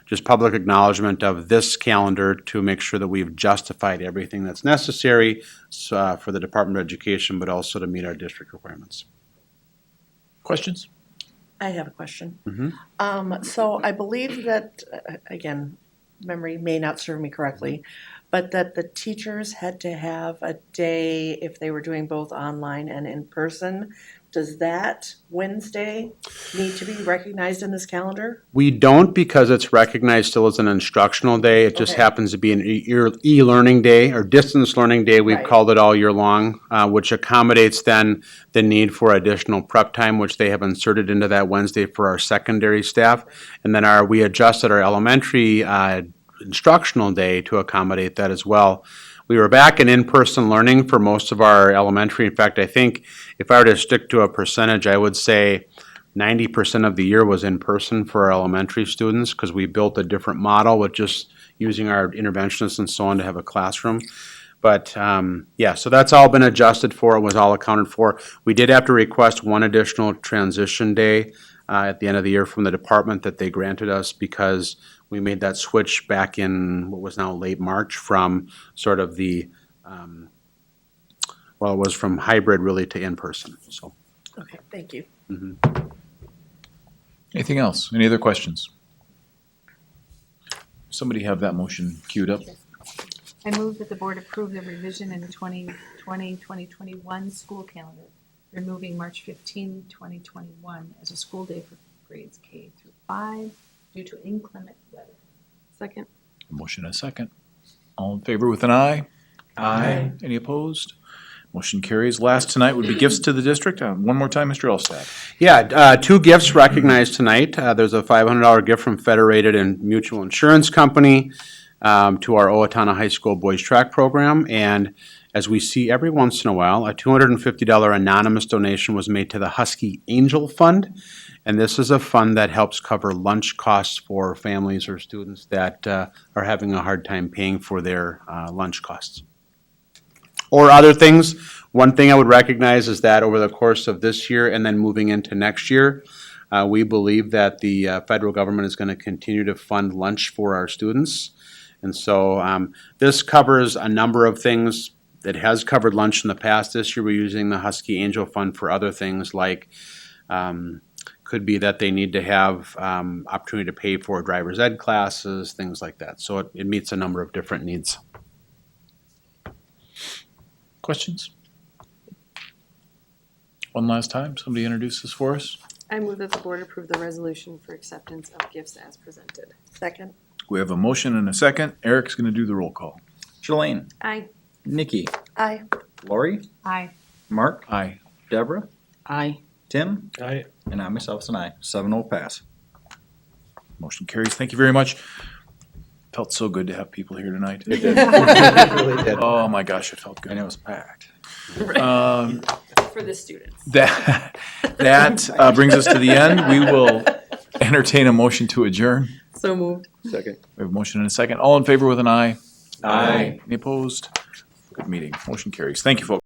just public acknowledgement of this calendar to make sure that we've justified everything that's necessary for the Department of Education, but also to meet our district requirements. Questions? I have a question. Mm-hmm. So I believe that, again, memory may not serve me correctly, but that the teachers had to have a day if they were doing both online and in person. Does that Wednesday need to be recognized in this calendar? We don't, because it's recognized still as an instructional day. It just Okay. happens to be an e-learning day or distance learning day. We've Right. called it all year long, which accommodates then the need for additional prep time, which they have inserted into that Wednesday for our secondary staff. And then we adjusted our elementary instructional day to accommodate that as well. We were back in-person learning for most of our elementary. In fact, I think if I were to stick to a percentage, I would say 90% of the year was in person for our elementary students, because we built a different model with just using our interventionists and so on to have a classroom. But so that's all been adjusted for. It was all accounted for. We did have to request one additional transition day at the end of the year from the department that they granted us, because we made that switch back in what was now late March from sort of the, it was from hybrid really to in-person, so. Okay, thank you. Mhm. Anything else? Any other questions? Somebody have that motion queued up. I move that the board approve the revision in the 2020-2021 school calendar, removing March 15, 2021 as a school day for grades K through 5 due to inclement weather. Second. A motion and a second. All in favor with an aye? Aye. Any opposed? Motion carries. Last tonight would be gifts to the district. One more time, Mr. Elstad. Yeah, two gifts recognized tonight. There's a $500 gift from Federated and Mutual Insurance Company to our Owatonna High School Boys Track Program. And as we see every once in a while, a $250 anonymous donation was made to the Husky Angel Fund. And this is a fund that helps cover lunch costs for families or students that are having a hard time paying for their lunch costs. Or other things. One thing I would recognize is that over the course of this year and then moving into next year, we believe that the federal government is going to continue to fund lunch for our students. And so this covers a number of things. It has covered lunch in the past. This year we're using the Husky Angel Fund for other things like could be that they need to have opportunity to pay for driver's ed classes, things like that. So it meets a number of different needs. Questions? One last time, somebody introduce this for us. I move that the board approve the resolution for acceptance of gifts as presented. Second. We have a motion and a second. Eric's going to do the roll call. Shalane. Aye. Nikki. Aye. Lori. Aye. Mark. Aye. Deborah. Aye. Tim. Aye. And I myself and I. 7-0 pass. Motion carries. Thank you very much. Felt so good to have people here tonight. It did. It really did. Oh my gosh, it felt good. And it was packed. For the students. That brings us to the end. We will entertain a motion to adjourn. So moved. Second. We have a motion and a second. All in favor with an aye? Aye. Any opposed? Good meeting. Motion carries. Thank you, folks.